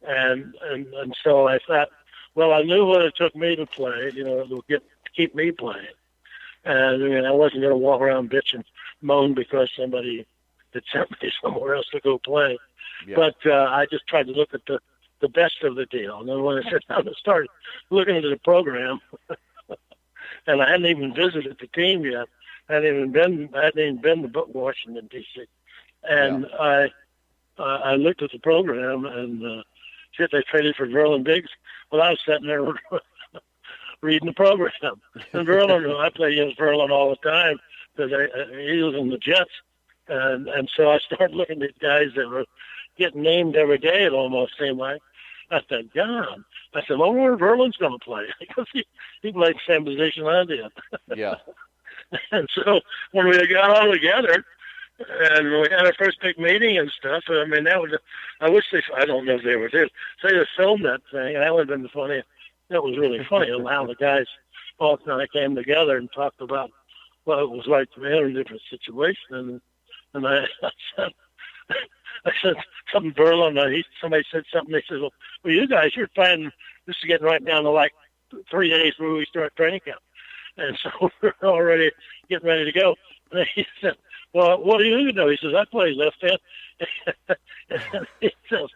And so I thought, well, I knew what it took me to play, to keep me playing. And I wasn't going to walk around bitch and moan because somebody had sent me somewhere else to go play. Yeah. But I just tried to look at the best of the deal. And then when I sat down and started looking at the program, and I hadn't even visited the team yet. I hadn't even been to Washington, D.C. And yeah. I looked at the program, and shit, they traded for Verlin Biggs. Well, I was sitting there reading the program. And Verlin, I played against Verlin all the time because he was in the Jets. And so I started looking at guys that were getting named every day, it almost seemed like. I said, God. I said, well, where Verlin's going to play? Because he played the same position I did. Yeah. And so when we got all together and we had our first big meeting and stuff, I mean, I don't know if they ever did. Say they filmed that thing, and that would have been funny. That was really funny how the guys all kind of came together and talked about what it was like to be in a different situation. And I said something to Berlin. Somebody said something. They said, well, you guys, you're playing. This is getting right down to like 3 days before we start training camp. And so we're already getting ready to go. And he said, well, what do you do? He says, I play left hand. And he says,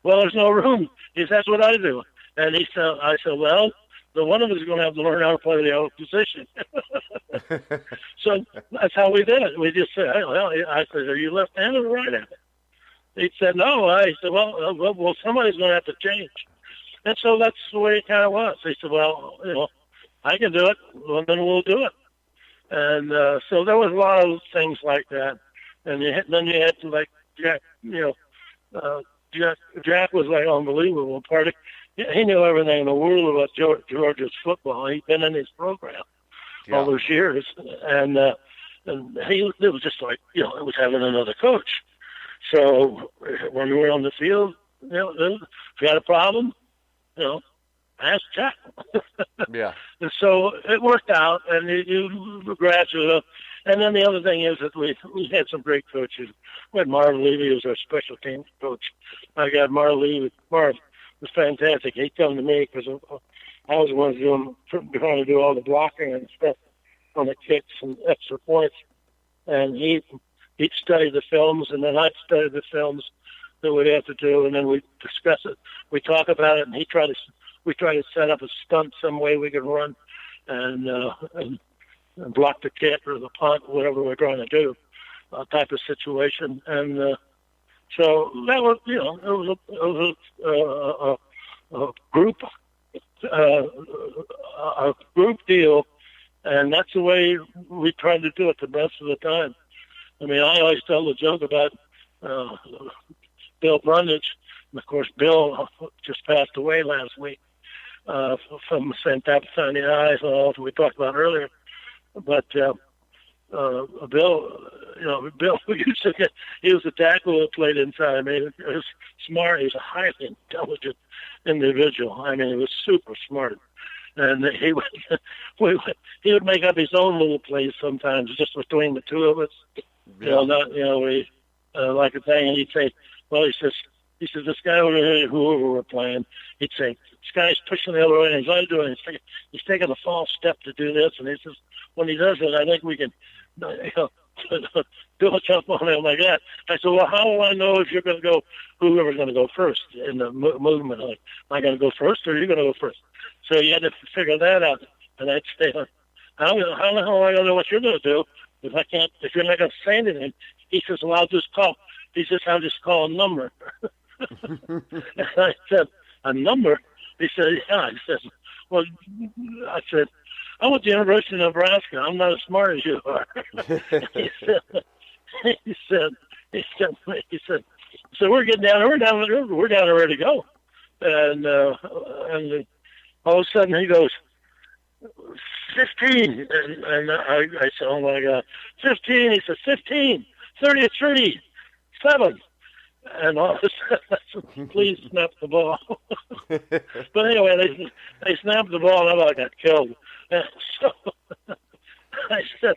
well, there's no room. He says, that's what I do. And I said, well, the one of us is going to have to learn how to play the other position. So that's how we did it. We just said, well, I said, are you left-handed or right-handed? He said, no. I said, well, somebody's going to have to change. And so that's the way it kind of was. He said, well, I can do it. Well, then we'll do it. And so there was a lot of things like that. And then you had to, like, Jack, Jack was, like, unbelievable. He knew everything in the world about Georgia's football. He'd been in his program all those years. And it was just like, it was having another coach. So when we were on the field, if you had a problem, ask Jack. Yeah. And so it worked out, and you gradually. And then the other thing is that we had some great coaches. We had Marv Levy, who was our special teams coach. I got Marv Levy. Marv was fantastic. He'd come to me because I was the one trying to do all the blocking and stuff on the kicks and extra points. And he'd study the films, and then I'd study the films that we'd have to do, and then we'd discuss it. We talk about it, and we try to set up a stunt some way we could run and block the kick or the punt, whatever we're trying to do, type of situation. And so that was, it was a group deal that's the way we tried to do it the rest of the time. I mean, I always tell the joke about Bill Brundage. And of course, Bill just passed away last week from St. Tapasani Eyes, we talked about earlier. But Bill, Bill used to he was a tackle that played inside. I mean, he was smart. He was a highly intelligent individual. I mean, he was super smart. And he would make up his own little plays sometimes, just between the two of us. Yeah. We like a thing, and he'd say, well, he says, this guy over here, whoever we're playing, he'd say, this guy's pushing the other way, and he's only doing, he's taking a false step to do this, and he says, when he does it, I think we can, do a jump on him like that. I said, well, how will I know if you're going to go, whoever's going to go first in the movement? Like, am I going to go first, or are you going to go first? So you had to figure that out, and I'd say, how the hell am I going to know what you're going to do if you're not going to say anything? He says, well, I'll just call a number. And I said, a number? He said, yeah. He says, well, I said, I went to the University of Nebraska. I'm not as smart as you are. He said, so we're getting down, we're down there ready to go. And all of a sudden he goes, 15. And I said, oh my God, 15. He said, 15, 30, 37. And all of a sudden I said, please snap the ball. But anyway, they snapped the ball and I got killed. And so I said,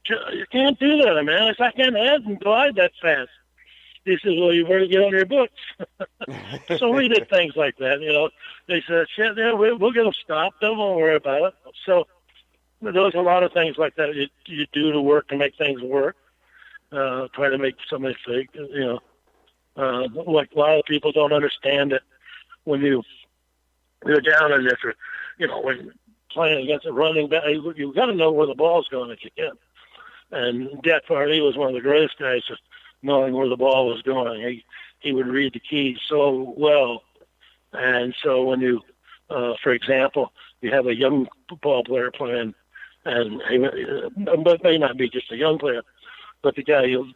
you can't do that, man. I said, I can't add and glide that fast. He says, well, you better get on your books. So we did things like that, They said, shit, yeah, we'll get them stopped. Don't worry about it. So there was a lot of things like that you do to work to make things work. Try to make somebody think, like a lot of people don't understand it when you're down and if you're, when playing against a running back, you've got to know where the ball's going if you can. And Jack Farley was one of the greatest guys at knowing where the ball was going. He would read the keys so well. And so when you, for example, you have a young ball player playing, and he may not be just a young player, but the guy he'll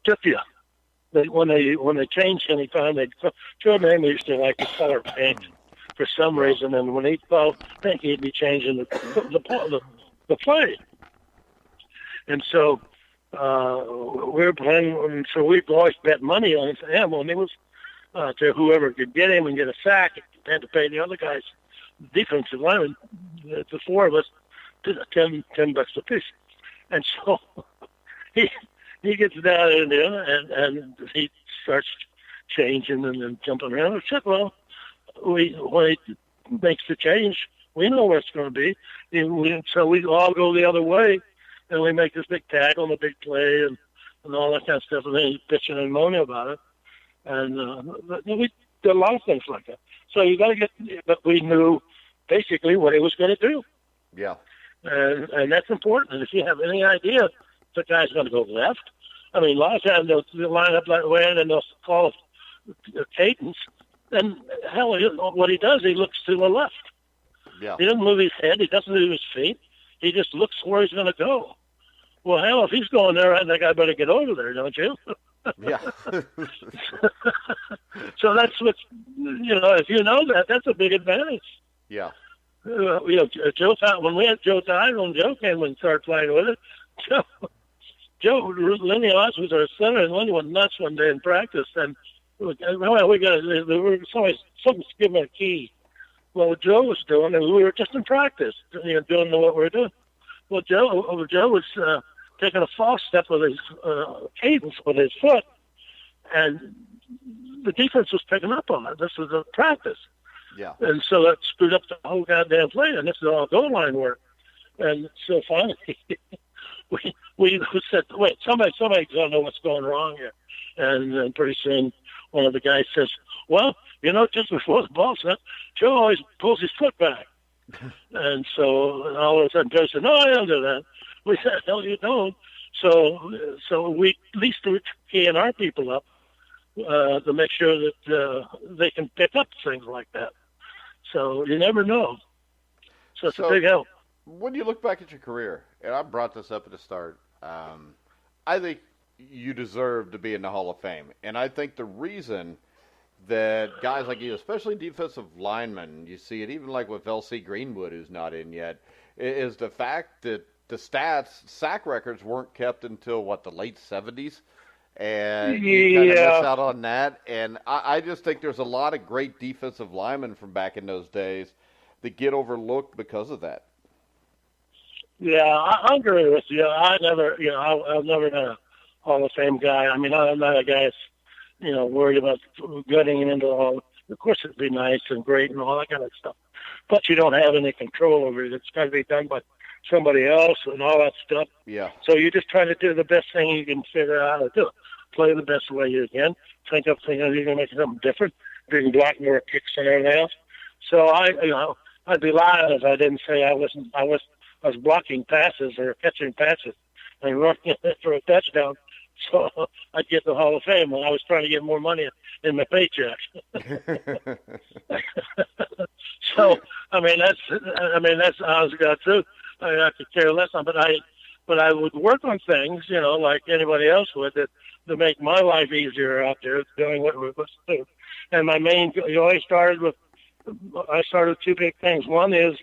tip you. When they changed him, he found that Joe Namath used to like the color pink for some reason, and when he'd call pink, he'd be changing the play. And so we were playing, and so we'd always bet money on him when he was to whoever could get him and get a sack. Had to pay the other guys, defensive linemen, the four of us, $10 a piece. And so he gets down in there and he starts changing and then jumping around. I said, well, when he makes the change, we know where it's going to be. So we all go the other way, and we make this big tackle and a big play and all that kind of stuff. And then he's bitching and moaning about it. And we did a lot of things like that. So you got to get, but we knew basically what he was going to do. Yeah. And that's important. And if you have any idea the guy's going to go left, I mean, a lot of times they'll line up that way and then they'll call cadence. And hell, what he does, he looks to the left. Yeah. He doesn't move his head. He doesn't move his feet. He just looks where he's going to go. Well, hell, if he's going there, I think I better get over there, don't you? Yeah. So that's what's, if you know that, that's a big advantage. Yeah. Joe, when we had Joe Tyrone, Joe came and started playing with it. Joe Lenny Oz was our center, and Lenny went nuts one day in practice. And someone's giving a key. Well, what Joe was doing, and we were just in practice, doing what we were doing. Well, Joe was taking a false step with his cadence with his foot, and the defense was picking up on it. This was a practice. Yeah. And so that screwed up the whole goddamn play, and this is all goal line work. And so finally, we said, wait, somebody's going to know what's going wrong here. And then pretty soon, one of the guys says, well, just before the ball snap, Joe always pulls his foot back. And so all of a sudden, Joe said, no, I don't do that. We said, hell, you don't. So we at least keying our people up to make sure that they can pick up things like that. So you never know. So it's a big help. When you look back at your career, and I brought this up at the start, I think you deserve to be in the Hall of Fame. And I think the reason that guys like you, especially defensive linemen, you see it even like with L.C. Greenwood, who's not in yet, is the fact that the sack records weren't kept until, the late 70s? And you kind of miss out on that. And I just think there's a lot of great defensive linemen from back in those days that get overlooked because of that. Yeah, I agree with you. I've never been a Hall of Fame guy. I mean, I'm not a guy that's, worried about getting into the Hall. Of course, it'd be nice and great and all that kind of stuff. But you don't have any control over it. It's got to be done by somebody else and all that stuff. Yeah. So you're just trying to do the best thing you can figure out how to do. Play the best way you can. Think of things you're going to make something different. You can block more kicks than everything else. So I'd be lying if I didn't say I was blocking passes or catching passes and running for a touchdown. So I'd get the Hall of Fame when I was trying to get more money in my paycheck. So that's honest to God too. I could care less on, but I would work on things, like anybody else would, to make my life easier out there doing what we're supposed to do. And my main, I started with two big things. One is,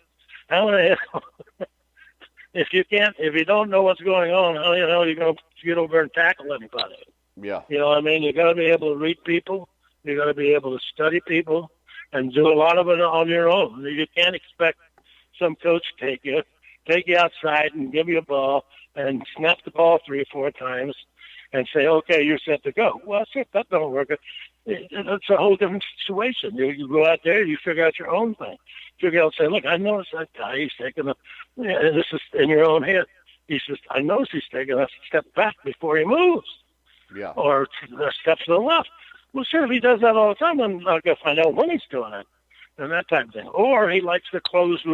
if you don't know what's going on, how the hell are you going to get over and tackle anybody? Yeah. You know what I mean? You got to be able to read people. You got to be able to study people and do a lot of it on your own. You can't expect some coach to take you outside and give you a ball and snap the ball 3 or 4 times and say, okay, you're set to go. Well, shit, that don't work. It's a whole different situation. You go out there, you figure out your own thing. Figure out, say, look, I noticed that guy, he's taking and this is in your own head. He says, I noticed he's taking a step back before he moves. Yeah. Or a step to the left. Well, sure, if he does that all the time, I'm not going to find out when he's doing it. And that type of thing. Or he likes to close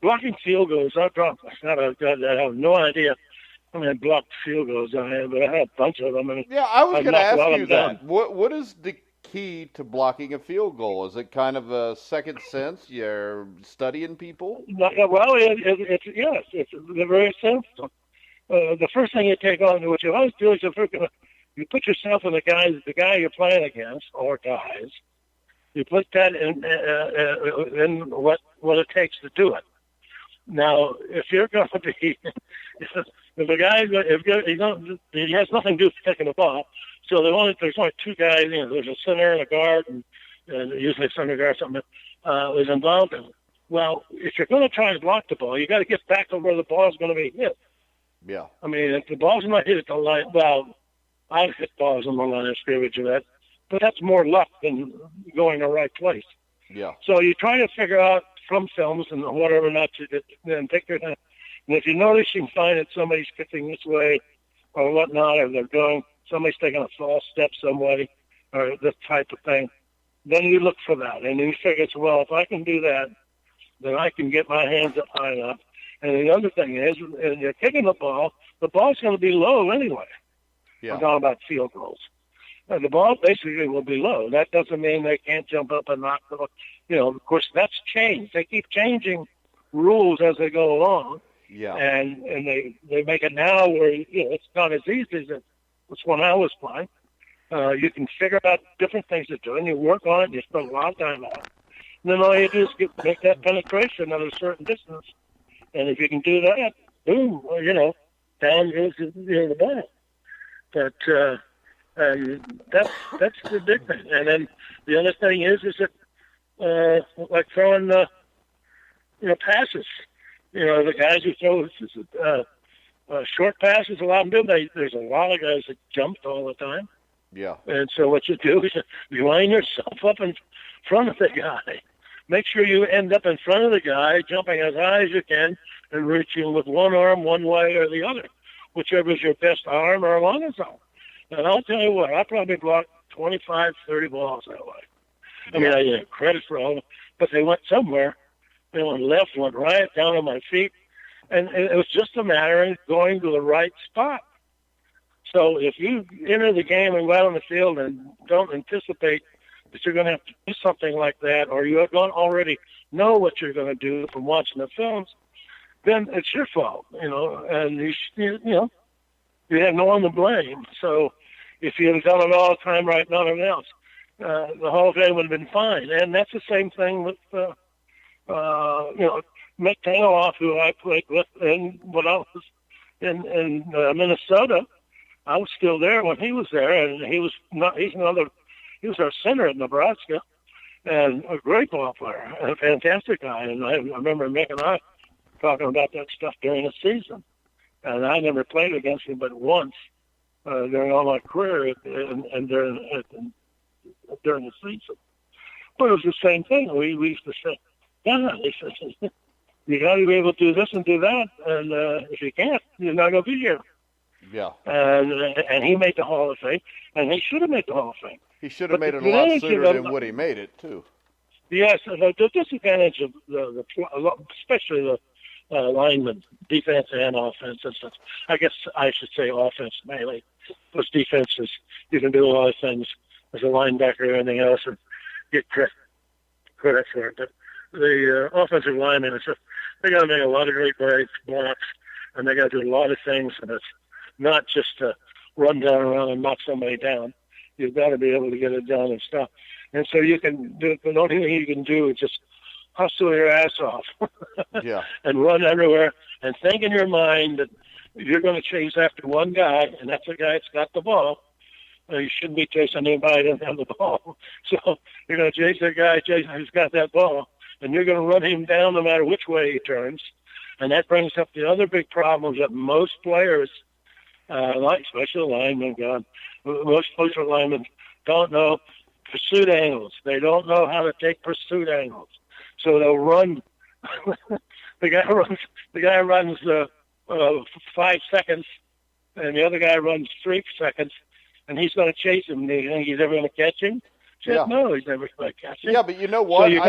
blocking field goals. I have no idea how many blocked field goals I have, but I have a bunch of them. I was going to ask you that. What is the key to blocking a field goal? Is it kind of a second sense? You're studying people? Well, it's very simple. The first thing you take on, what you always do is you put yourself in the guy you're playing against, or guys. You put that in what it takes to do it. Now, if you're going to be, if the guy, he has nothing to do with taking the ball. So there's only 2 guys. There's a center and a guard, and usually a center guard or something is involved in it. Well, if you're going to try and block the ball, you got to get back to where the ball is going to be hit. Yeah. I mean, if the ball's not hit at the line, well, I've hit balls on the line of scrimmage of that, but that's more luck than going the right place. Yeah. So you try to figure out from films and whatever not to, then take your time. And if you notice you can find that somebody's kicking this way or whatnot, or somebody's taking a false step somebody, or this type of thing, then you look for that. And you figure, well, if I can do that, then I can get my hands up high enough. And the other thing is, when you're kicking the ball's going to be low anyway. Yeah. I'm talking about field goals. The ball basically will be low. That doesn't mean they can't jump up and knock the, of course, that's changed. They keep changing rules as they go along. Yeah. And they make it now where, it's not as easy as it was when I was playing. You can figure out different things to do, and you work on it, you spend a lot of time on it. And then all you do is make that penetration at a certain distance. And if you can do that, boom, down goes the ball. But that's the big thing. And then the other thing is that like throwing passes. The guys who throw short passes, a lot of them do. There's a lot of guys that jumped all the time. Yeah. And so what you do is you line yourself up in front of the guy. Make sure you end up in front of the guy, jumping as high as you can, and reaching with one arm one way or the other, whichever is your best arm or longest arm. And I'll tell you what, I probably blocked 25, 30 balls that way. I mean, I get credit for all of them, but they went somewhere. They went left, went right, down on my feet, and it was just a matter of going to the right spot. So if you enter the game and go out on the field and don't anticipate that you're going to have to do something like that, or you don't already know what you're going to do from watching the films, then it's your fault, and you have no one to blame. So if you had done it all the time right, nothing else, the Hall of Fame would have been fine. And that's the same thing with, Mick Taylor, who I played with, and when I was in Minnesota, I was still there when he was there, and he was our center at Nebraska, and a great ball player, and a fantastic guy. And I remember Mick and I talking about that stuff during the season. And I never played against him but once during all my career and during the season. But it was the same thing. We used to say, he said, you got to be able to do this and do that, and if you can't, you're not going to be here. Yeah. And he made the Hall of Fame, and he should have made the Hall of Fame. He should have made it a lot sooner than what he made it, too. Yes, the disadvantage of especially the linemen, defense and offense. I guess I should say offense mainly. Those defenses, you can do a lot of things as a linebacker and everything else and get credit for it. But the offensive linemen, they got to make a lot of great breaks, blocks, and they got to do a lot of things. And it's not just to run down around and knock somebody down. You've got to be able to get it done and stuff. And so you can do, the only thing you can do is just hustle your ass off yeah. and run everywhere and think in your mind that you're going to chase after one guy, and that's the guy that's got the ball. You shouldn't be chasing anybody that doesn't have the ball. So you're going to chase that guy who's got that ball, and you're going to run him down no matter which way he turns. And that brings up the other big problems that most players, especially linemen, most linemen don't know pursuit angles. They don't know how to take pursuit angles. So they'll run. the guy runs 5 seconds, and the other guy runs 3 seconds, and he's going to chase him. Do you think he's ever going to catch him? Yeah. No, he's never going to catch him. Yeah, but you know what? So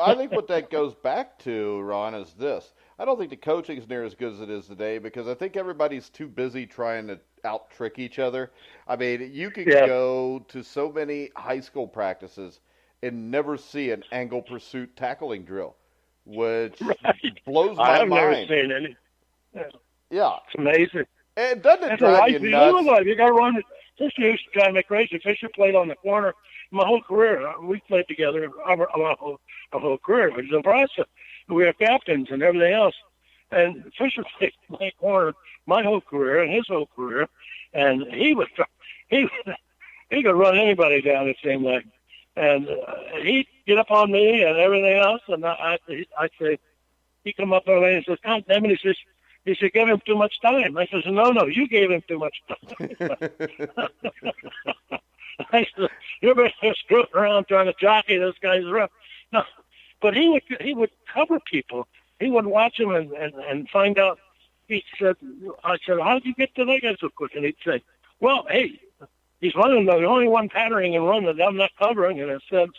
I think what that goes back to, Ron, is this. I don't think the coaching is near as good as it is today because I think everybody's too busy trying to out-trick each other. I mean, you could go to so many high school practices and never see an angle pursuit tackling drill, which blows my mind. I've never seen any. Yeah. It's amazing. And doesn't it drive you nuts? You got to run it. Fisher used to drive me crazy. Fisher played on the corner my whole career. We played together our whole career. It was impressive. We were captains and everything else. And Fisher played my corner my whole career and his whole career. And he could run anybody down, it seemed like. And he'd get up on me and everything else. And I'd say, he'd come up on me and says, God damn it, he said, give him too much time. I said, no, you gave him too much time. I said, you're just screwing around trying to jockey this guy's rough. No, but he would cover people. He would watch them and find out. I said, how did you get to that guy so quick? And he'd say, well, hey, he's running the only one patterning and run that I'm not covering in a sense.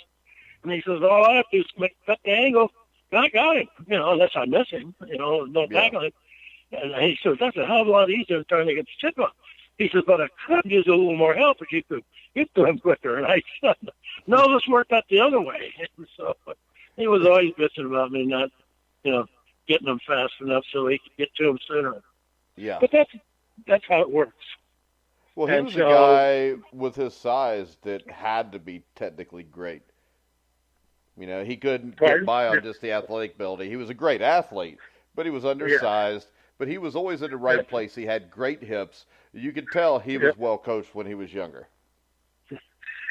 And he says, all I have to do is cut the angle. And I got him, unless I miss him, no tackling. And he says, that's a hell of a lot easier than trying to get the chip on. He says, but I could use a little more help if you could get to him quicker. And I said, no, this worked out the other way. And so he was always bitching about me not, getting him fast enough so he could get to him sooner. Yeah. But that's how it works. Well, he was a guy with his size that had to be technically great. He couldn't get by on just the athletic ability. He was a great athlete, but he was undersized. But he was always in the right place. He had great hips. You could tell he was well coached when he was younger.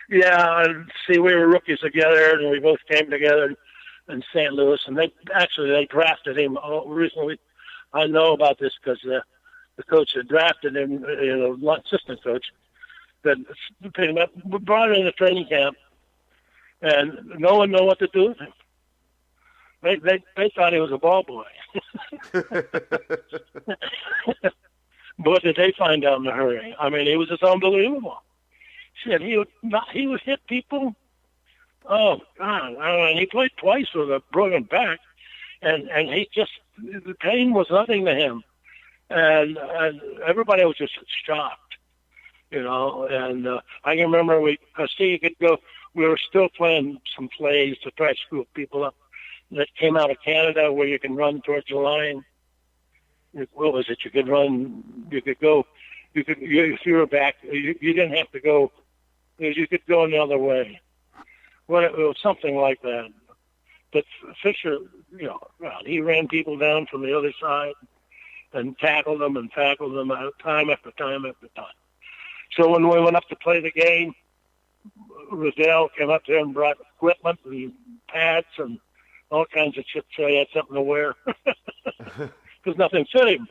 Yeah, and see, we were rookies together, and we both came together in St. Louis, and they drafted him recently. I know about this because the coach that drafted him, the assistant coach, that brought him in the training camp, and no one knew what to do with him. They thought he was a ball boy. What did they find out in a hurry? I mean, he was just unbelievable. Shit, he would hit people. Oh God! And he played twice with a broken back, and he just, the pain was nothing to him, and everybody was just shocked, And I can remember he could go we were still playing some plays to try to scoop people up that came out of Canada where you can run towards the line. What was it? You could run, if you were back, you didn't have to go, you could go another way. Well, it was something like that. But Fisher, he ran people down from the other side and tackled them time after time after time. So when we went up to play the game, Riddell came up there and brought equipment and pads and all kinds of shit so he had something to wear. Because nothing fit him.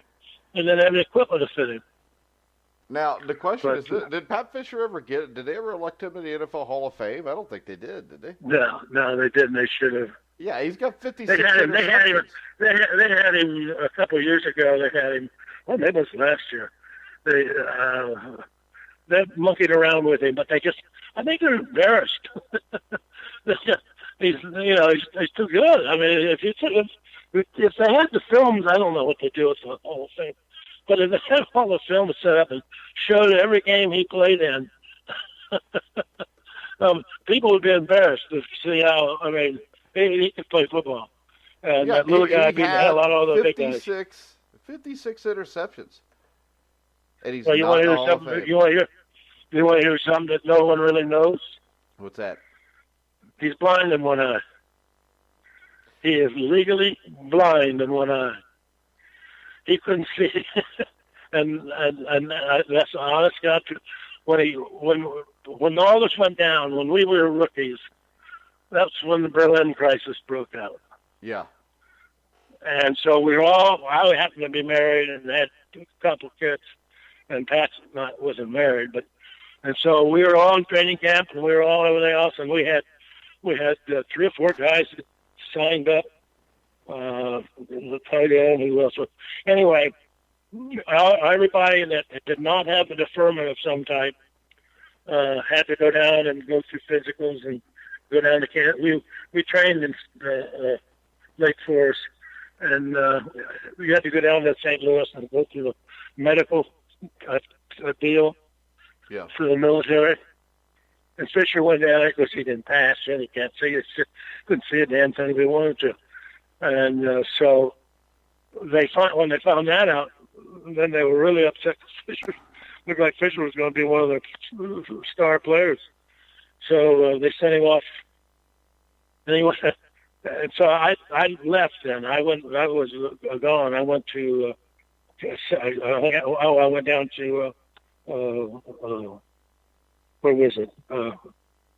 And then had the equipment to fit him. Now, the question is, did Pat Fisher did they ever elect him in the NFL Hall of Fame? I don't think they did they? No, they didn't. They should have. Yeah, he's got 56 They had him a couple of years ago. They had him, well, maybe it was last year. They monkeyed around with him, but I think they're embarrassed. He's too good. I mean, if they had the films, I don't know what they do with the Hall of Fame. But if they had all the films set up and showed every game he played in, people would be embarrassed to see how, I mean, he could play football. And that little guy beat the hell out of all the big guys. 56 interceptions. And he's well, you want to hear something? You want to hear something that no one really knows? What's that? He's blind in one eye. He is legally blind in one eye. He couldn't see, and that's the honest God truth. When all this went down, when we were rookies, that's when the Berlin crisis broke out. Yeah. And so I happened to be married and had a couple of kids, and Pat wasn't married, and so we were all in training camp and we were all everything else, and we had 3 or 4 guys that signed up. The tight end, who else? Anyway, everybody that did not have a deferment of some type had to go down and go through physicals and go down to camp. We trained in Lake Forest, and we had to go down to St. Louis and go through the medical deal for the military. And Fisher went down there because he didn't pass, and he can't see it. Couldn't see a damn thing if he wanted to. And so when they found that out, then they were really upset. Fisher looked like Fisher was going to be one of their star players. So they sent him off. Anyway, and so I left then. I was gone. I went to. I went down to. Where was it?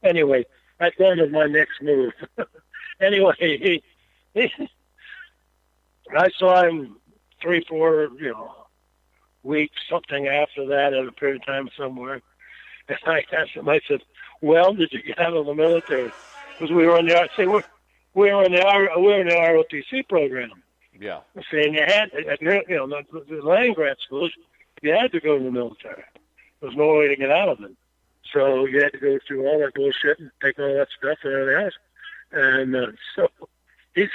Anyway, I thought of my next move. Anyway, I saw him 3-4, weeks, something after that at a period of time somewhere. And I asked him, I said, well, did you get out of the military? Because we were in the ROTC program. Yeah. Saying you had, the land grant schools, you had to go to the military. There was no way to get out of it. So you had to go through all that bullshit and take all that stuff and everything else. And so he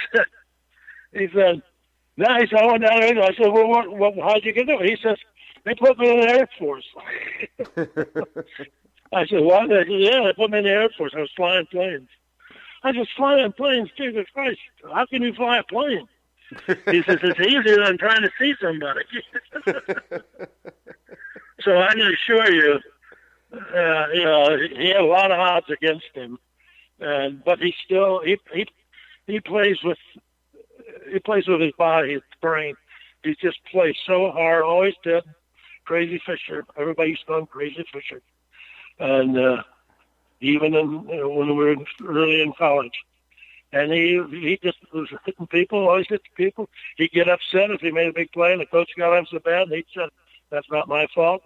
said, nice, I went down there. I said, well, how'd you get there? He says, they put me in the Air Force. I said, what? They said, yeah, they put me in the Air Force. I was flying planes. I said, flying planes? Jesus Christ, how can you fly a plane? He says, it's easier than trying to see somebody. So I can assure you, he had a lot of odds against him, but he still he plays with his body, his brain. He just plays so hard, always did. Crazy Fisher, everybody used to call him Crazy Fisher, and even when we were early in college, and he just was hitting people, always hitting people. He'd get upset if he made a big play, and the coach got him so bad, and he'd say, "That's not my fault."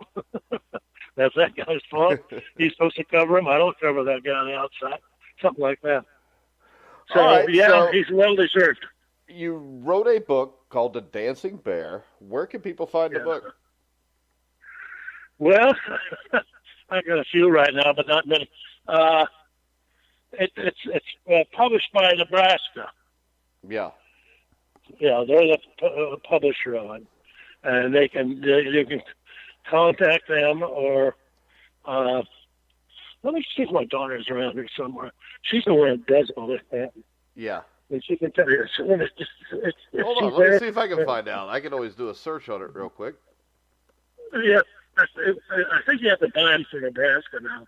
That's that guy's fault. He's supposed to cover him. I don't cover that guy on the outside. Something like that. So, right, so he's well-deserved. You wrote a book called The Dancing Bear. Where can people find the book? Well, I got a few right now, but not many. It's published by Nebraska. Yeah. Yeah, they're the publisher of it. And you can contact them, or Let me see if my daughter's around here somewhere. She's the one that does all this stuff. Yeah. And she can tell you. Hold on, let me see if I can find out. I can always do a search on it real quick. Yeah, I think you have to buy them for Nebraska now.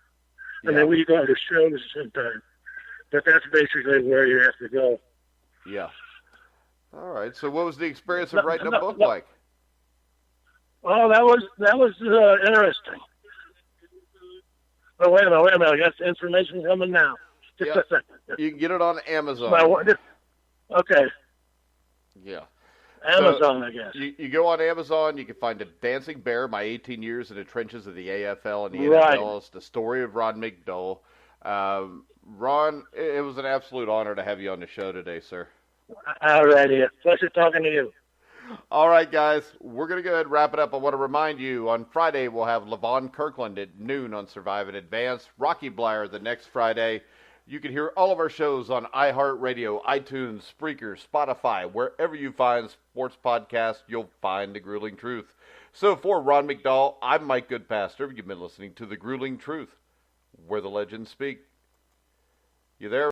Yeah. And then we go to shows sometimes. But that's basically where you have to go. Yeah. All right. So what was the experience of writing a book like? Oh, that was interesting. Oh, wait a minute. I got information coming now. Just a second. You can get it on Amazon. Okay. Yeah. Amazon, I guess. You go on Amazon, you can find A Dancing Bear, My 18 Years in the Trenches of the AFL and the NFL. It's the story of Ron McDole. Ron, it was an absolute honor to have you on the show today, sir. All righty. Pleasure talking to you. All right, guys. We're going to go ahead and wrap it up. I want to remind you, on Friday, we'll have Levon Kirkland at noon on Survive in Advance. Rocky Blyer the next Friday. You can hear all of our shows on iHeartRadio, iTunes, Spreaker, Spotify. Wherever you find sports podcasts, you'll find The Grueling Truth. So for Ron McDole, I'm Mike Goodpaster. You've been listening to The Grueling Truth, where the legends speak. You there?